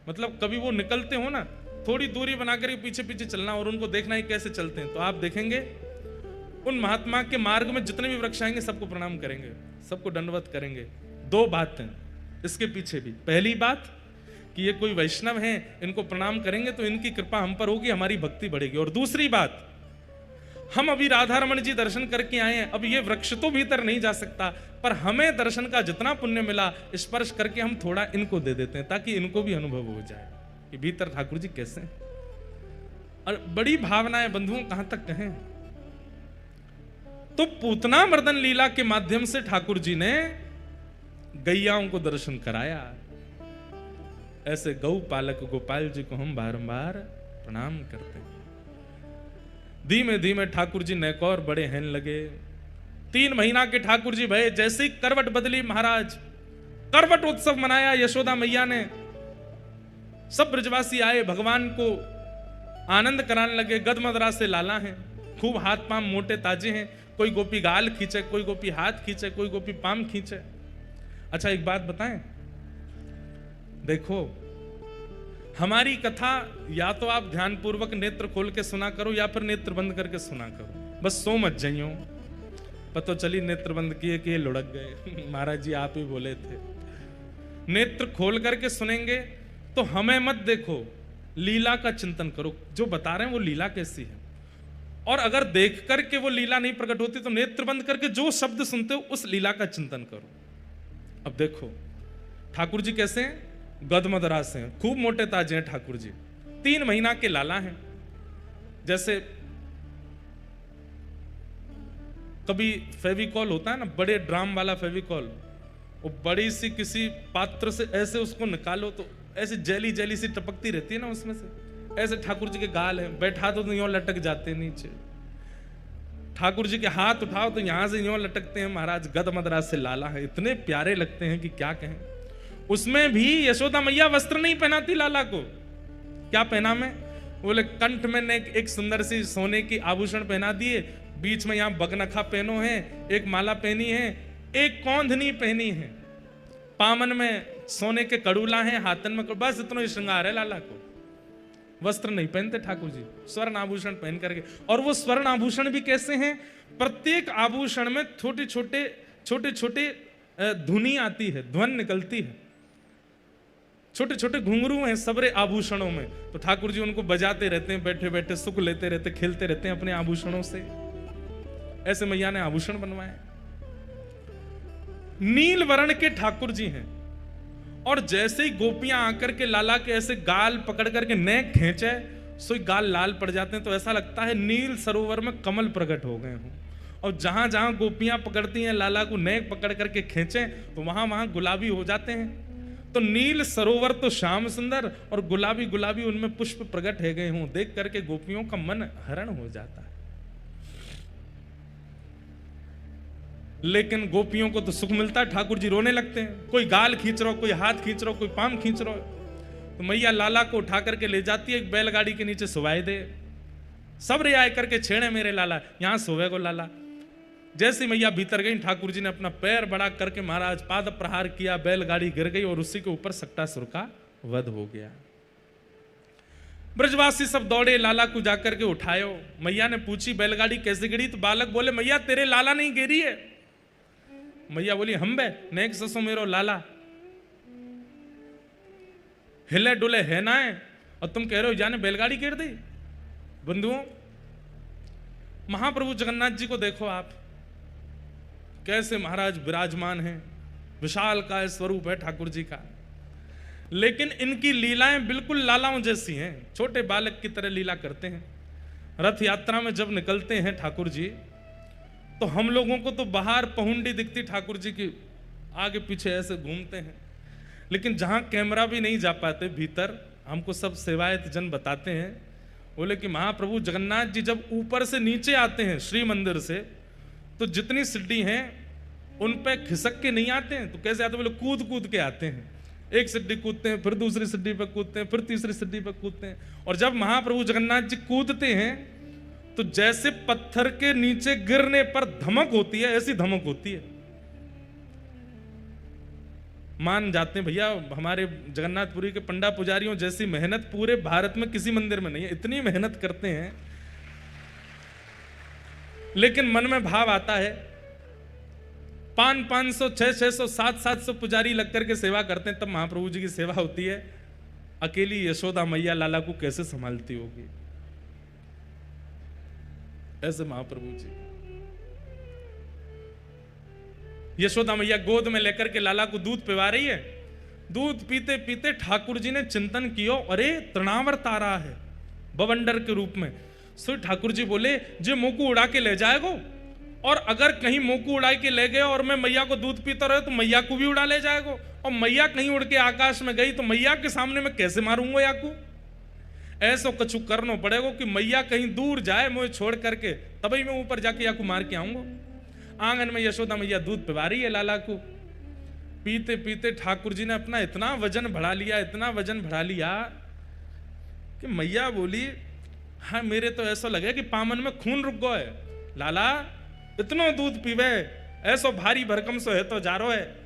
मतलब कभी वो निकलते हो ना, थोड़ी दूरी बनाकर पीछे पीछे चलना और उनको देखना ही कैसे चलते हैं। तो आप देखेंगे उन महात्मा के मार्ग में जितने भी वृक्ष आएंगे सबको प्रणाम करेंगे, सबको दंडवत करेंगे। दो बातें इसके पीछे भी। पहली बात कि ये कोई वैष्णव हैं, इनको प्रणाम करेंगे तो इनकी कृपा हम पर होगी, हमारी भक्ति बढ़ेगी। और दूसरी बात, हम अभी राधा रमन जी दर्शन करके आए हैं, अब ये वृक्ष तो भीतर नहीं जा सकता, पर हमें दर्शन का जितना पुण्य मिला स्पर्श करके हम थोड़ा इनको दे देते हैं ताकि इनको भी अनुभव हो जाए कि भीतर ठाकुर जी कैसे हैं। और बड़ी भावनाएं बंधुओं कहां तक कहें। तो पूतना मर्दन लीला के माध्यम से ठाकुर जी ने गैयाओं को दर्शन कराया। ऐसे गौ पालक गोपाल जी को हम बारंबार प्रणाम करते हैं। धीमे धीमे ठाकुर जी नैकौर बड़े हैन लगे। 3 महीना के ठाकुर जी भये, जैसे ही करवट बदली महाराज, करवट उत्सव मनाया यशोदा मैया ने। सब ब्रजवासी आए, भगवान को आनंद कराने लगे। गदमदरा से लाला हैं, खूब हाथ पांव मोटे ताजे हैं। कोई गोपी गाल खींचे, कोई गोपी हाथ खींचे, कोई गोपी पाम खींचे। अच्छा एक बात बताएं, देखो हमारी कथा या तो आप ध्यान पूर्वक नेत्र खोल के सुना करो या फिर नेत्र बंद करके सुना करो, बस सो मत जाइयो। पता चली नेत्र बंद किए कि लुढ़क गए। महाराज जी आप ही बोले थे। नेत्र खोल करके सुनेंगे तो हमें मत देखो, लीला का चिंतन करो। जो बता रहे हैं वो लीला कैसी है, और अगर देख करके वो लीला नहीं प्रकट होती तो नेत्र बंद करके जो शब्द सुनते हो उस लीला का चिंतन करो। अब देखो ठाकुर जी कैसे हैं, गदमदरा से हैं, खूब मोटे ताजे हैं ठाकुर जी। 3 महीना के लाला हैं। जैसे कभी फेविकॉल होता है ना, बड़े ड्राम वाला फेविकॉल, वो बड़ी सी किसी पात्र से ऐसे उसको निकालो तो ऐसे जेली जेली सी टपकती रहती है ना उसमें से। ऐसे ठाकुर जी के गाल हैं, बैठा दो तो यूं लटक जाते हैं नीचे। ठाकुर जी के हाथ उठाओ तो यहां से यूं लटकते हैं। महाराज गदमदरा से लाला है, इतने प्यारे लगते हैं कि क्या कहें। उसमें भी यशोदा मैया वस्त्र नहीं पहनाती लाला को। क्या पहना में? बोले कंठ में ने एक सुंदर सी सोने की आभूषण पहना दिए, बीच में यहाँ बगनखा पहनो है, एक माला पहनी है, एक कौंधनी पहनी है, पामन में सोने के कड़ूला हैं, हाथन में बस इतना ही श्रृंगार है लाला को। वस्त्र नहीं पहनते ठाकुर जी, स्वर्ण आभूषण पहन करके। और वो स्वर्ण आभूषण भी कैसे हैं? प्रत्येक आभूषण में छोटे छोटे धुनी आती है, ध्वन निकलती है, छोटे छोटे घुंघरू हैं सबरे आभूषणों में। तो ठाकुर जी उनको बजाते रहते हैं, बैठे बैठे सुख लेते रहते, खेलते रहते हैं अपने आभूषणों से। ऐसे मैया ने आभूषण बनवाए। नील वर्ण के ठाकुर जी हैं, और जैसे ही गोपियां आकर के लाला के ऐसे गाल पकड़ करके नेक खींचे, सो गाल लाल पड़ जाते हैं, तो ऐसा लगता है नील सरोवर में कमल प्रकट हो गए हों। और जहां जहां गोपियां पकड़ती हैं लाला को, नेक पकड़ करके खींचे, तो वहां वहां गुलाबी हो जाते हैं। तो नील सरोवर तो श्याम सुंदर, और गुलाबी गुलाबी उनमें पुष्प प्रकट है गए हों, देख करके गोपियों का मन हरण हो जाता है। लेकिन गोपियों को तो सुख मिलता है, ठाकुर जी रोने लगते हैं। कोई गाल खींच रहा हो, कोई हाथ खींच रहा हो, कोई पाम खींच रहा हो। तो मैया लाला को उठा करके ले जाती है, एक बैलगाड़ी के नीचे सुवाए दे। सब रे आए करके छेड़े मेरे लाला, यहां सोवे को लाला। जैसे मैया भीतर गई, ठाकुर जी ने अपना पैर बड़ा करके महाराज पाद प्रहार किया, बैलगाड़ी गिर गई और उसी के ऊपर सक्टासुर का वध हो गया। ब्रजवासी सब दौड़े, लाला को जाकर के उठायो। मैया ने पूछी बैलगाड़ी कैसे गिरी? तो बालक बोले मैया तेरे लाला नहीं गिरी है। मैया बोली हम बे नेक ससो मेरो लाला, हिले डुले है ना है, और तुम कह रहे हो जाने बैलगाड़ी गिर दी। बंधुओं, महाप्रभु जगन्नाथ जी को देखो आप, कैसे महाराज विराजमान हैं, विशाल का स्वरूप है ठाकुर जी का। लेकिन इनकी लीलाएं बिल्कुल लालाओं जैसी हैं, छोटे बालक की तरह लीला करते हैं। रथ यात्रा में जब निकलते हैं ठाकुर जी, तो हम लोगों को तो बाहर पहुंडी दिखती ठाकुर जी की, आगे पीछे ऐसे घूमते हैं। लेकिन जहां कैमरा भी नहीं जा पाते भीतर, हमको सब सेवायत जन बताते हैं, बोले कि महाप्रभु जगन्नाथ जी जब ऊपर से नीचे आते हैं श्री मंदिर से, तो जितनी सीढ़ी हैं उन पे खिसक के नहीं आते हैं। तो कैसे आते? बोले कूद कूद के आते हैं। एक सीढ़ी कूदते हैं, फिर दूसरी सीढ़ी पे कूदते हैं, फिर तीसरी सीढ़ी पे कूदते हैं। और जब महाप्रभु जगन्नाथ जी कूदते हैं, तो जैसे पत्थर के नीचे गिरने पर धमक होती है, ऐसी धमक होती है। मान जाते हैं भैया, हमारे जगन्नाथपुरी के पंडा पुजारियों जैसी मेहनत पूरे भारत में किसी मंदिर में नहीं है। इतनी मेहनत करते हैं, लेकिन मन में भाव आता है। 500, 600, 700 पुजारी लग करके सेवा करते हैं, तब महाप्रभु जी की सेवा होती है। अकेली यशोदा मैया लाला को कैसे संभालती होगी? ऐसे महाप्रभु जी, यशोदा मैया गोद में लेकर के लाला को दूध पिला रही है। दूध पीते पीते ठाकुर जी ने चिंतन किया, अरे तृणावर्त आ रहा है बवंडर के रूप में। सो ठाकुर जी बोले जे मुंह को उड़ा के ले जाएगो, और अगर कहीं मुंह को उड़ा के ले गए और मैं मैया को दूध पीता रहे तो मैया को भी उड़ा ले जाएगो। और मैया कहीं उड़ के आकाश में गई तो मैया के सामने मैं कैसे मारूंगा याकू? ऐसा कछु करना पड़ेगा कि मैया कहीं दूर जाए मुझे छोड़ करके, तभी मैं ऊपर जाके याकू मार के आऊंगा। आंगन में यशोदा मैया दूध पिला रही है लाला को। पीते पीते ठाकुर जी ने अपना इतना वजन बढ़ा लिया, इतना वजन बढ़ा लिया कि मैया बोली, हाँ मेरे तो ऐसा लगे कि पामन में खून रुक गो है। लाला इतना दूध पीवे, ऐसा भारी भरकम सो है तो जारो है।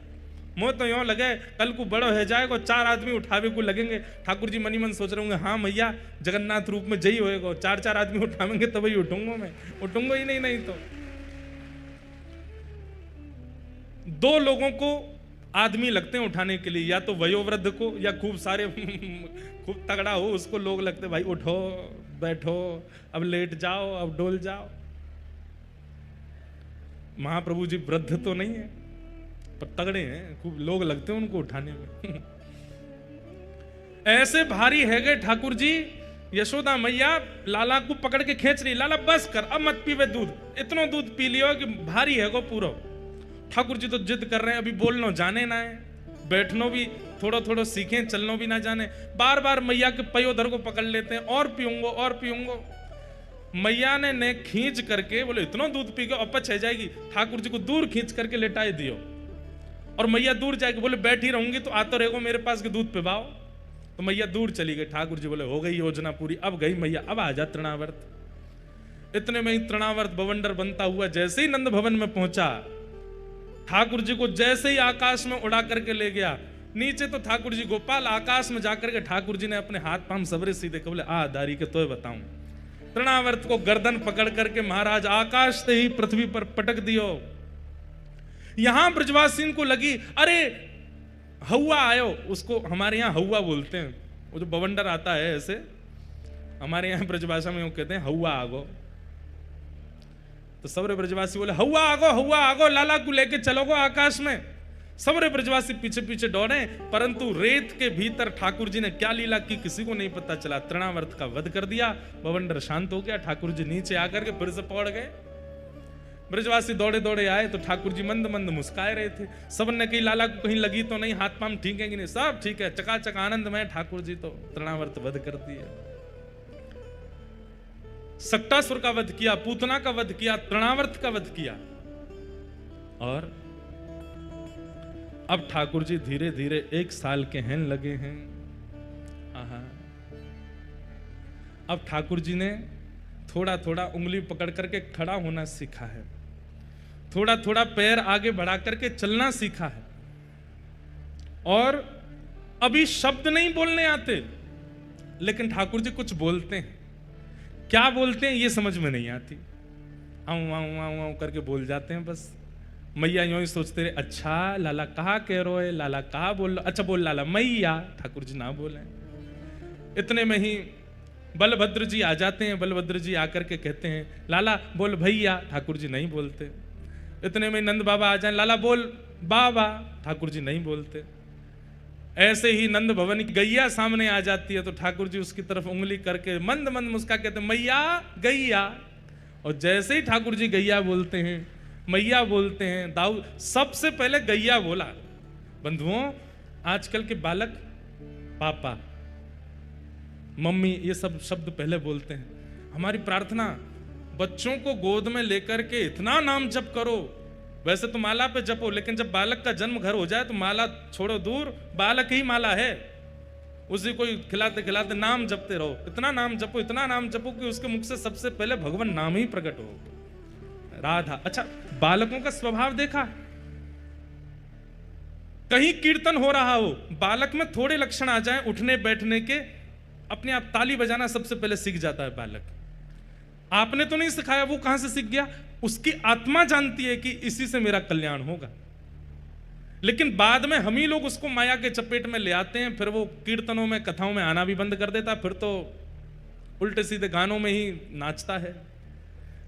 मुझे तो यूं लगे कल को बड़ो है जाएगा, 4 आदमी उठावे को लगेंगे। ठाकुर जी मनी मन सोच रहे होंगे, हाँ मैया जगन्नाथ रूप में जई होएगा, 4 आदमी उठावेंगे तभी उठूंगा मैं, उठूंगा ही नहीं तो। 2 लोगों को आदमी लगते हैं उठाने के लिए, या तो वयोवृद्ध को, या खूब सारे खूब तगड़ा हो उसको लोग लगते, भाई उठो बैठो, अब लेट जाओ, अब डोल जाओ। महाप्रभु जी वृद्ध तो नहीं है पर तगड़े हैं, खूब लोग लगते हैं उनको उठाने में। ऐसे भारी है गए ठाकुर जी। यशोदा मैया लाला को पकड़ के खींच रही, लाला बस कर, अब मत पीवे दूध, इतना दूध पी लियो कि भारी है गो पूरा। ठाकुर जी तो जिद कर रहे हैं, अभी बोलना जाने ना है, बैठनो भी थोड़ा थोड़ा सीखें, चलनो भी ना जाने। बार बार मैया के पयोधर को पकड़ लेते हैं, और पीऊंगो और पीऊंगो। मैया ने खींच करके बोले इतना दूध पी के अपच है जाएगी, ठाकुर जी को दूर खींच करके लेटाए दियो। और मैया दूर जाएगी, बोले बैठी रहूंगी तो आते रहेगो मेरे पास के दूध पिवाओ। तो मैया दूर चली गई। ठाकुर जी बोले हो गई योजना पूरी, अब गई मैया, अब आ जा तृणावर्त। इतने में ही तृणावर्त बवंडर बनता हुआ जैसे ही नंद भवन में पहुंचा, ठाकुर जी को जैसे ही आकाश में उड़ा करके ले गया, नीचे तो ठाकुर जी गोपाल, आकाश में जाकर के ठाकुर जी ने अपने हाथ पांव सबरे सीधे कर बोले आ दारी के तो बताऊं। तृणावर्त को गर्दन पकड़ करके महाराज आकाश से ही पृथ्वी पर पटक दियो। यहां ब्रजवासिन को लगी अरे हवा आयो, उसको हमारे यहाँ हवा बोलते हैं, वो जो बवंडर आता है ऐसे, हमारे यहाँ ब्रजभाषा में वो कहते हैं हवा आगो। तो सबरे ब्रजवासी बोले हवा आगो लाला को लेके चलोगो आकाश में। सबरे ब्रजवासी पीछे पीछे दौड़े, परंतु रेत के भीतर ठाकुर जी ने क्या लीला की किसी को नहीं पता चला। तृणावर्त का वध कर दिया, बवंडर शांत हो गया, ठाकुर जी नीचे आकर के फिर से पहुंच गए। ब्रजवासी दौड़े दौड़े आए तो ठाकुर जी मंद मंद मुस्काए रहे थे। सबन ने कही लाला को कहीं लगी तो नहीं, हाथ पांव ठीक है कि नहीं, सब ठीक है, चकाचक आनंद में ठाकुर जी तो तृणावर्त वध कर दिया। सक्टासुर का वध किया, पूतना का वध किया, तृणावर्त का वध किया। और अब ठाकुर जी धीरे धीरे 1 साल के हैं लगे हैं। आहा, अब ठाकुर जी ने थोड़ा थोड़ा उंगली पकड़ करके खड़ा होना सीखा है, थोड़ा थोड़ा पैर आगे बढ़ा करके चलना सीखा है। और अभी शब्द नहीं बोलने आते, लेकिन ठाकुर जी कुछ बोलते हैं। क्या बोलते हैं ये समझ में नहीं आती, आऊं आऊं आऊं आऊं करके बोल जाते हैं बस। मैया यूं ही सोचते रहे अच्छा लाला कहा कह रहे हो, लाला कहा बोल लो, अच्छा बोल लाला मैया, ठाकुर जी ना बोले। इतने में ही बलभद्र जी आ जाते हैं। बलभद्र जी आकर के कहते हैं लाला बोल भैया, ठाकुर जी नहीं बोलते। इतने में नंद बाबा आ जाए, लाला बोल बाबा, ठाकुर जी नहीं बोलते। ऐसे ही नंद भवन की गैया सामने आ जाती है तो ठाकुर जी उसकी तरफ उंगली करके मंद मंद मुस्का कहते हैं मैया गैया। और जैसे ही ठाकुर जी गैया बोलते हैं, मैया बोलते हैं, दाऊ सबसे पहले गैया बोला। बंधुओं, आजकल के बालक पापा मम्मी ये सब शब्द पहले बोलते हैं। हमारी प्रार्थना बच्चों को गोद में लेकर के इतना नाम जप करो, वैसे तो माला पे जपो, लेकिन जब बालक का जन्म घर हो जाए तो माला छोड़ो दूर, बालक ही माला है, उसी को खिलाते खिलाते नाम जपते रहो। इतना नाम जपो, इतना नाम जपो कि उसके मुख से सबसे पहले भगवान नाम ही प्रकट हो, राधा। अच्छा, बालकों का स्वभाव देखा, कहीं कीर्तन हो रहा हो, बालक में थोड़े लक्षण आ जाए उठने बैठने के, अपने आप ताली बजाना सबसे पहले सीख जाता है बालक। आपने तो नहीं सिखाया, वो कहां से सीख गया? उसकी आत्मा जानती है कि इसी से मेरा कल्याण होगा। लेकिन बाद में हम ही लोग उसको माया के चपेट में ले आते हैं, फिर वो कीर्तनों में कथाओं में आना भी बंद कर देता, फिर तो उल्टे सीधे गानों में ही नाचता है।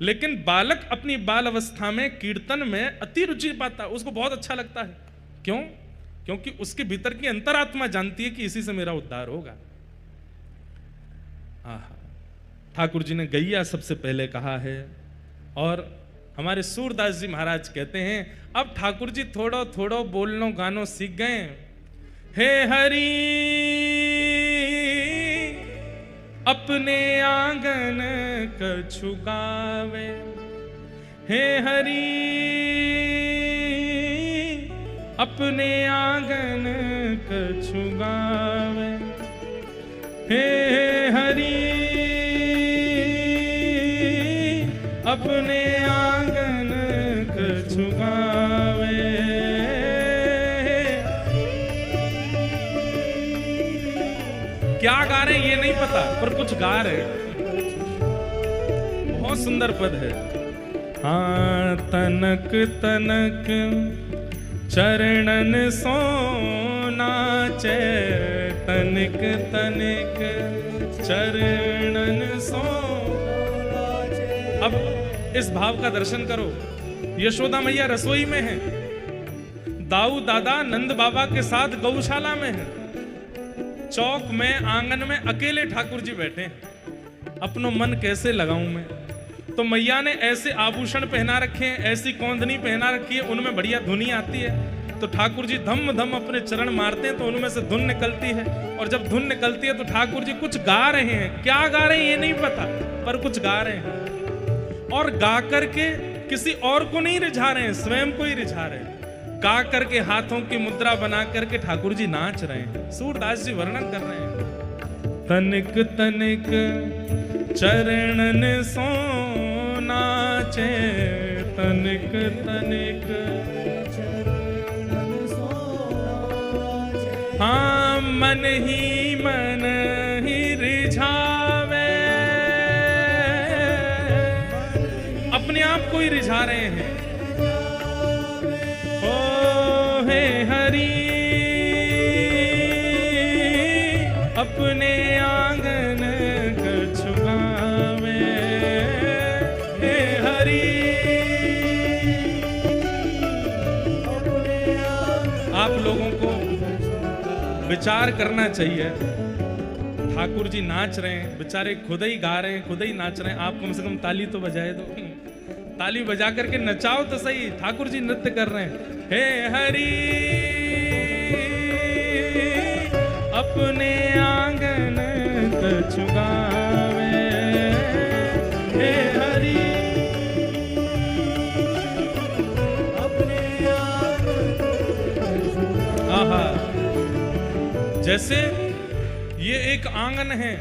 लेकिन बालक अपनी बाल अवस्था में कीर्तन में अति रुचि पाता, उसको बहुत अच्छा लगता है। क्यों? क्योंकि उसके भीतर की अंतरात्मा जानती है कि इसी से मेरा उद्धार होगा। ठाकुर जी ने गैया सबसे पहले कहा है। और हमारे सूरदास जी महाराज कहते हैं अब ठाकुर जी थोड़ो थोड़ो बोलनो गानो सीख गए। हे हरि अपने आंगन कछु गावे, हे हरि अपने आंगन कछु गावे, हे हरि अपने आंगन कछु गावे। क्या गा रहे हैं ये नहीं पता, पर कुछ गा रहे। बहुत सुंदर पद है। हाँ, तनक तनक चरणन सो नाचे, तनिक तनिक चरणन सो। अब इस भाव का दर्शन करो। यशोदा मैया रसोई में है, दाऊ दादा नंद बाबा के साथ गौशाला में है, चौक में आंगन में अकेले ठाकुर जी बैठे हैं। अपनो मन कैसे लगाऊं मैं? तो मैया ने ऐसे आभूषण पहना रखे हैं, ऐसी कौंधनी पहना रखी है, उनमें बढ़िया धुनी आती है। तो ठाकुर जी धम धम अपने चरण मारते हैं तो उनमें से धुन निकलती है। और जब धुन निकलती है तो ठाकुर जी कुछ गा रहे हैं। क्या गा रहे हैं ये नहीं पता, पर कुछ गा रहे हैं। और गा करके किसी और को नहीं रिझा रहे हैं, स्वयं को ही रिझा रहे हैं। गा करके हाथों की मुद्रा बना करके ठाकुर जी नाच रहे हैं। सूरदास जी वर्णन कर रहे हैं। तनिक तनिक चरणन सो नाचे, तनिक तनिक मन ही रिझावे, अपने आप को ही रिझा रहे हैं। ओ हे हरि अपने आंगन कछु गावे, हे हरि। आप लोगों को विचार करना चाहिए, ठाकुर जी नाच रहे हैं, बेचारे खुद ही गा रहे हैं, खुद ही नाच रहे हैं, आप कम से कम ताली तो बजाए दो, ताली बजा करके नचाओ तो सही। ठाकुर जी नृत्य कर रहे हैं, हे हरि अपने आंगन कछु गावे, हे हरि अपने आंगन। आहा, जैसे ये एक आंगन है,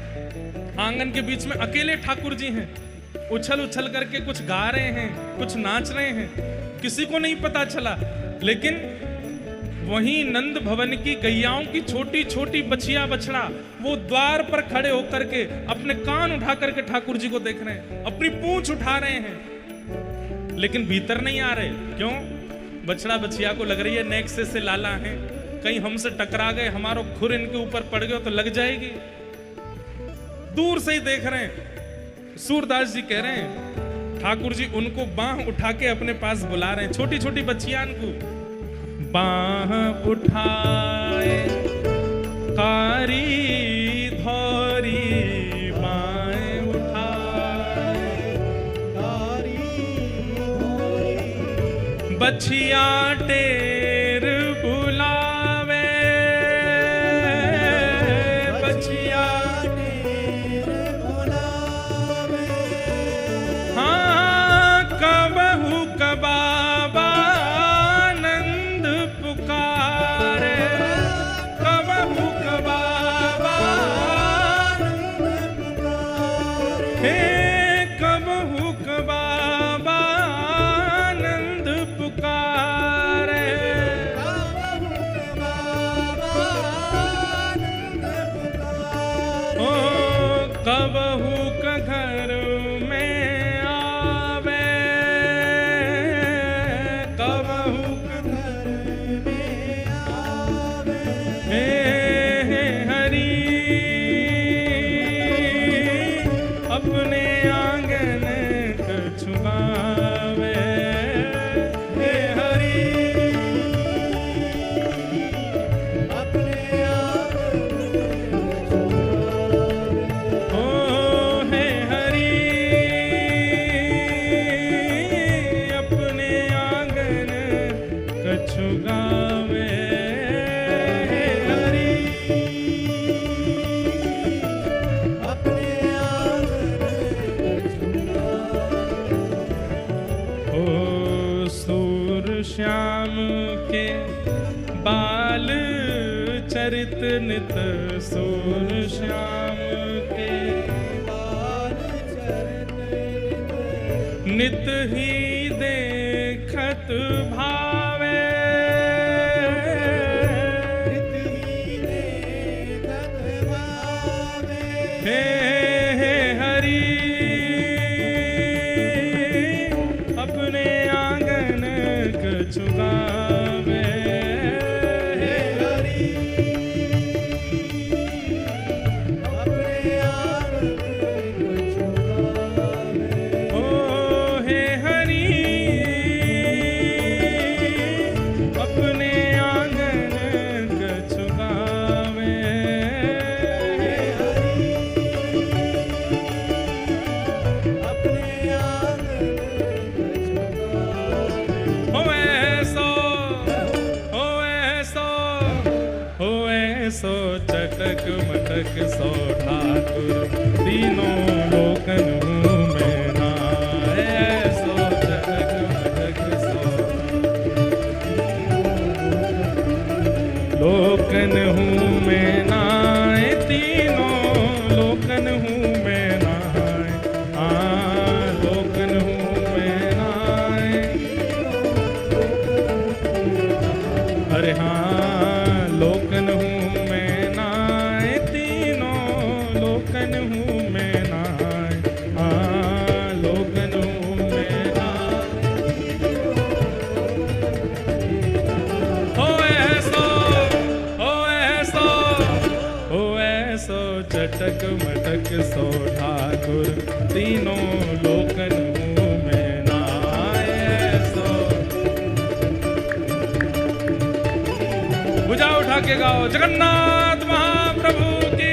आंगन के बीच में अकेले ठाकुर जी हैं, उछल उछल करके कुछ गा रहे हैं, कुछ नाच रहे हैं, किसी को नहीं पता चला। लेकिन वहीं नंद भवन की गैयाओं की छोटी छोटी बछिया बछड़ा वो द्वार पर खड़े होकर के अपने कान उठा करके ठाकुर जी को देख रहे हैं, अपनी पूंछ उठा रहे हैं, लेकिन भीतर नहीं आ रहे। क्यों? बछड़ा बछिया को लग रही है नेक से लाला है, कहीं हमसे टकरा गए, हमारा खुर इनके ऊपर पड़ गया तो लग जाएगी। दूर से ही देख रहे हैं। सूरदास जी कह रहे हैं ठाकुर जी उनको बाह उठा के अपने पास बुला रहे हैं, छोटी छोटी बच्चियां को बाह उठाए कारी धौरी, बाएं उठाए कारी धौरी, बछिया टेर बुलावे, बछिया टेर बुलावे, हाँ कबहू कबाबा नंद पुकारे, कबहू कबाबा नंद पुकारे, हे कबहू कबाबा नंद पुकारे, कबहू का घर में आवे, कबहू का घर में आवे, हे हरि अपने आंगन कछु गावे, हे हरि अपने कछु गावे, हे हरि अपने ओ सूर श्याम के बाल चरित नित, सूर श्याम के बाल चरित नित ही देखत भावे, हे हरि अपने आंगन कछु गावे, हे हरि अपने आंगन कछु गावे, ओ हे हरि अपने आंगन कछु गावे, सो चटक मटक सो ठाकुर तीनों लोकन में नाए, सो चटक मटक सो लोकन हूँ मैं नाए, तीनों लोकन हूँ मैं नाए, लोकन हूँ मैं नाए, अरे हाँ लोकन हूँ मैं नाए, ऐसो चटक मटक सो ठाकुर तीनों लोकन मुँह में नाय ऐसो। भुजा उठा के गाओ जगन्नाथ महाप्रभु की।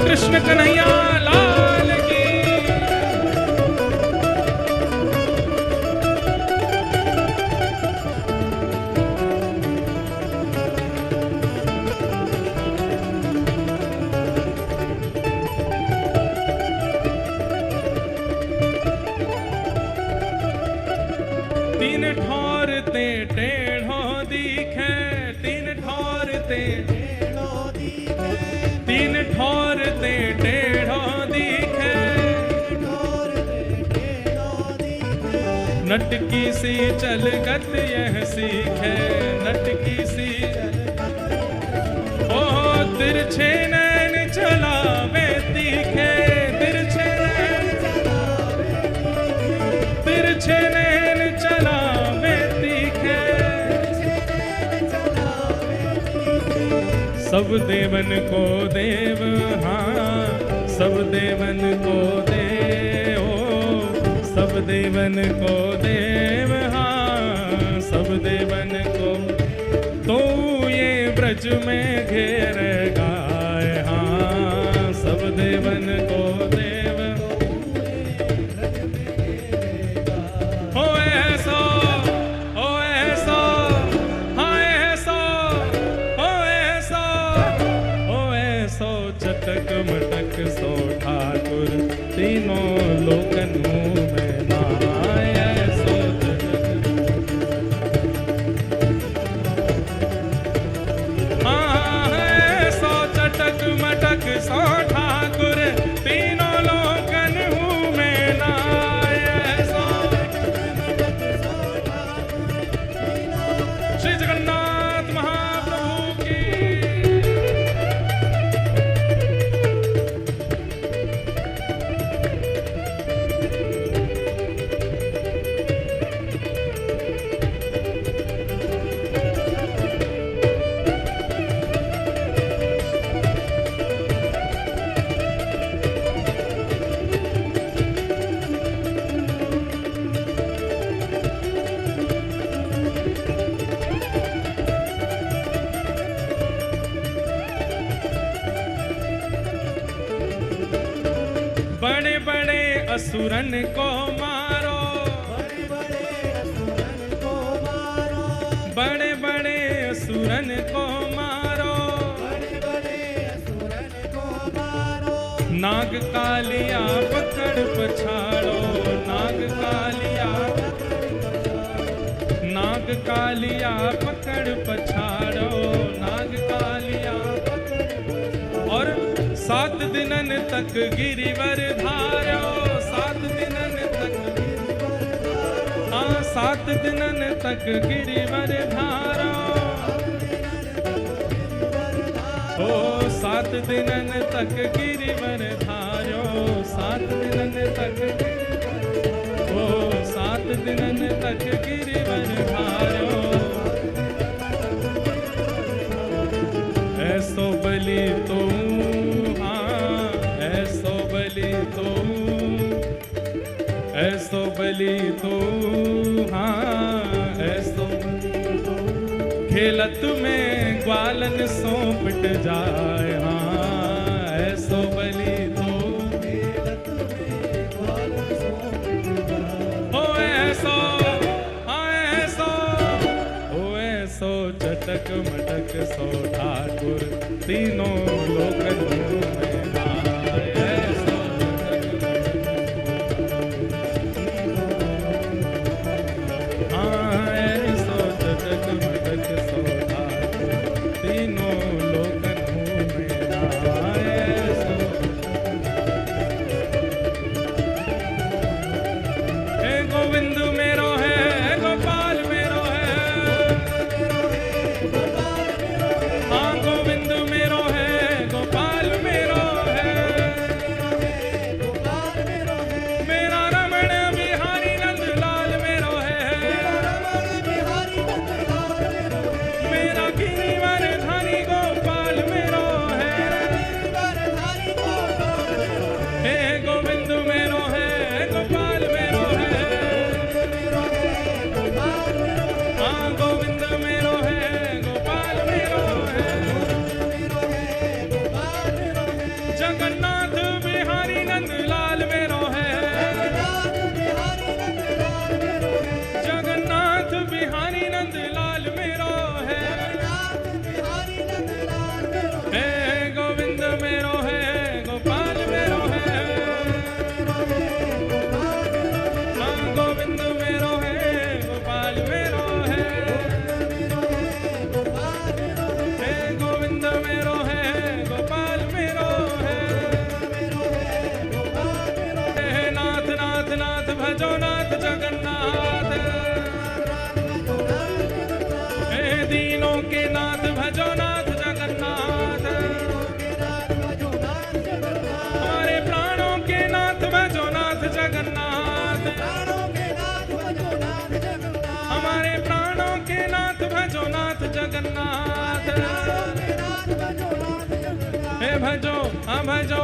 कृष्ण कन्हैया लाल की। तीन ठौर ते टेढ़ो दिखे, तीन ठौर ते तीन ठौर ते टेढ़ो दिखे, नटकी सी चलगत यह सीखे, नटकी सी ओ तिरछे नैन चलावे तीखे, तिरछे नैन चलावे तीखे। सब देवन को देव हाँ, सब देवन को देव, सब देवन को देव हाँ, सब देवन को तो ये ब्रज में घेर गाय हाँ, सब देवन को देव हो ऐसा, हो ऐसा, हाँ ऐसा, हो ऐसा, हो ऐसो चटक मटक सो ठाकुर तीनों लोकन मुँह में नाय ऐसो हाँ ऐसो चटक मटक सो ठाकुर तीनों लोकन मुँह में नाय ऐसो। श्री जगन्नाथ महाप्रभु की। बड़े बड़े असुरन को मारो, बड़े बड़े असुरन को मारो, नाग कालिया पकड़ पछाड़ो, नाग कालिया, नाग कालिया पकड़ पछाड़ो, नाग कालिया। और 7 दिनन तक गिरिवर धार्यो, 7 दिनन तक हाँ 7 दिनन तक गिरिवर धारो, ओ 7 दिनन तक गिरिवर धार्यो, 7 दिनन तक ओ 7 दिनन तक गिरिवर धार्यो। ऐसो बलि तो ऐसो बलि तो हाँ ऐसो खेलत में ग्वालन सौंपट जाए हाँ ऐसो बलि तो हो ऐसो हाँ ऐसो हो ऐसो चटक मटक सो ठाकुर तीनों लोकन में नाय ऐसो हाँ ऐसो चटक मटक सो ठाकुर तीनों लोकन में नाय ऐसो। हे गोविंद मेरो है, गोपाल मेरो है, हाँ गोविंद मेरो है, भजो नाथ जगन्नाथ, हे दीनों के नाथ भजो नाथ जगन्नाथ, हमारे प्राणों के नाथ भजो नाथ जगन्नाथ, हमारे प्राणों के नाथ भजो नाथ जगन्नाथ, हे भजो भजो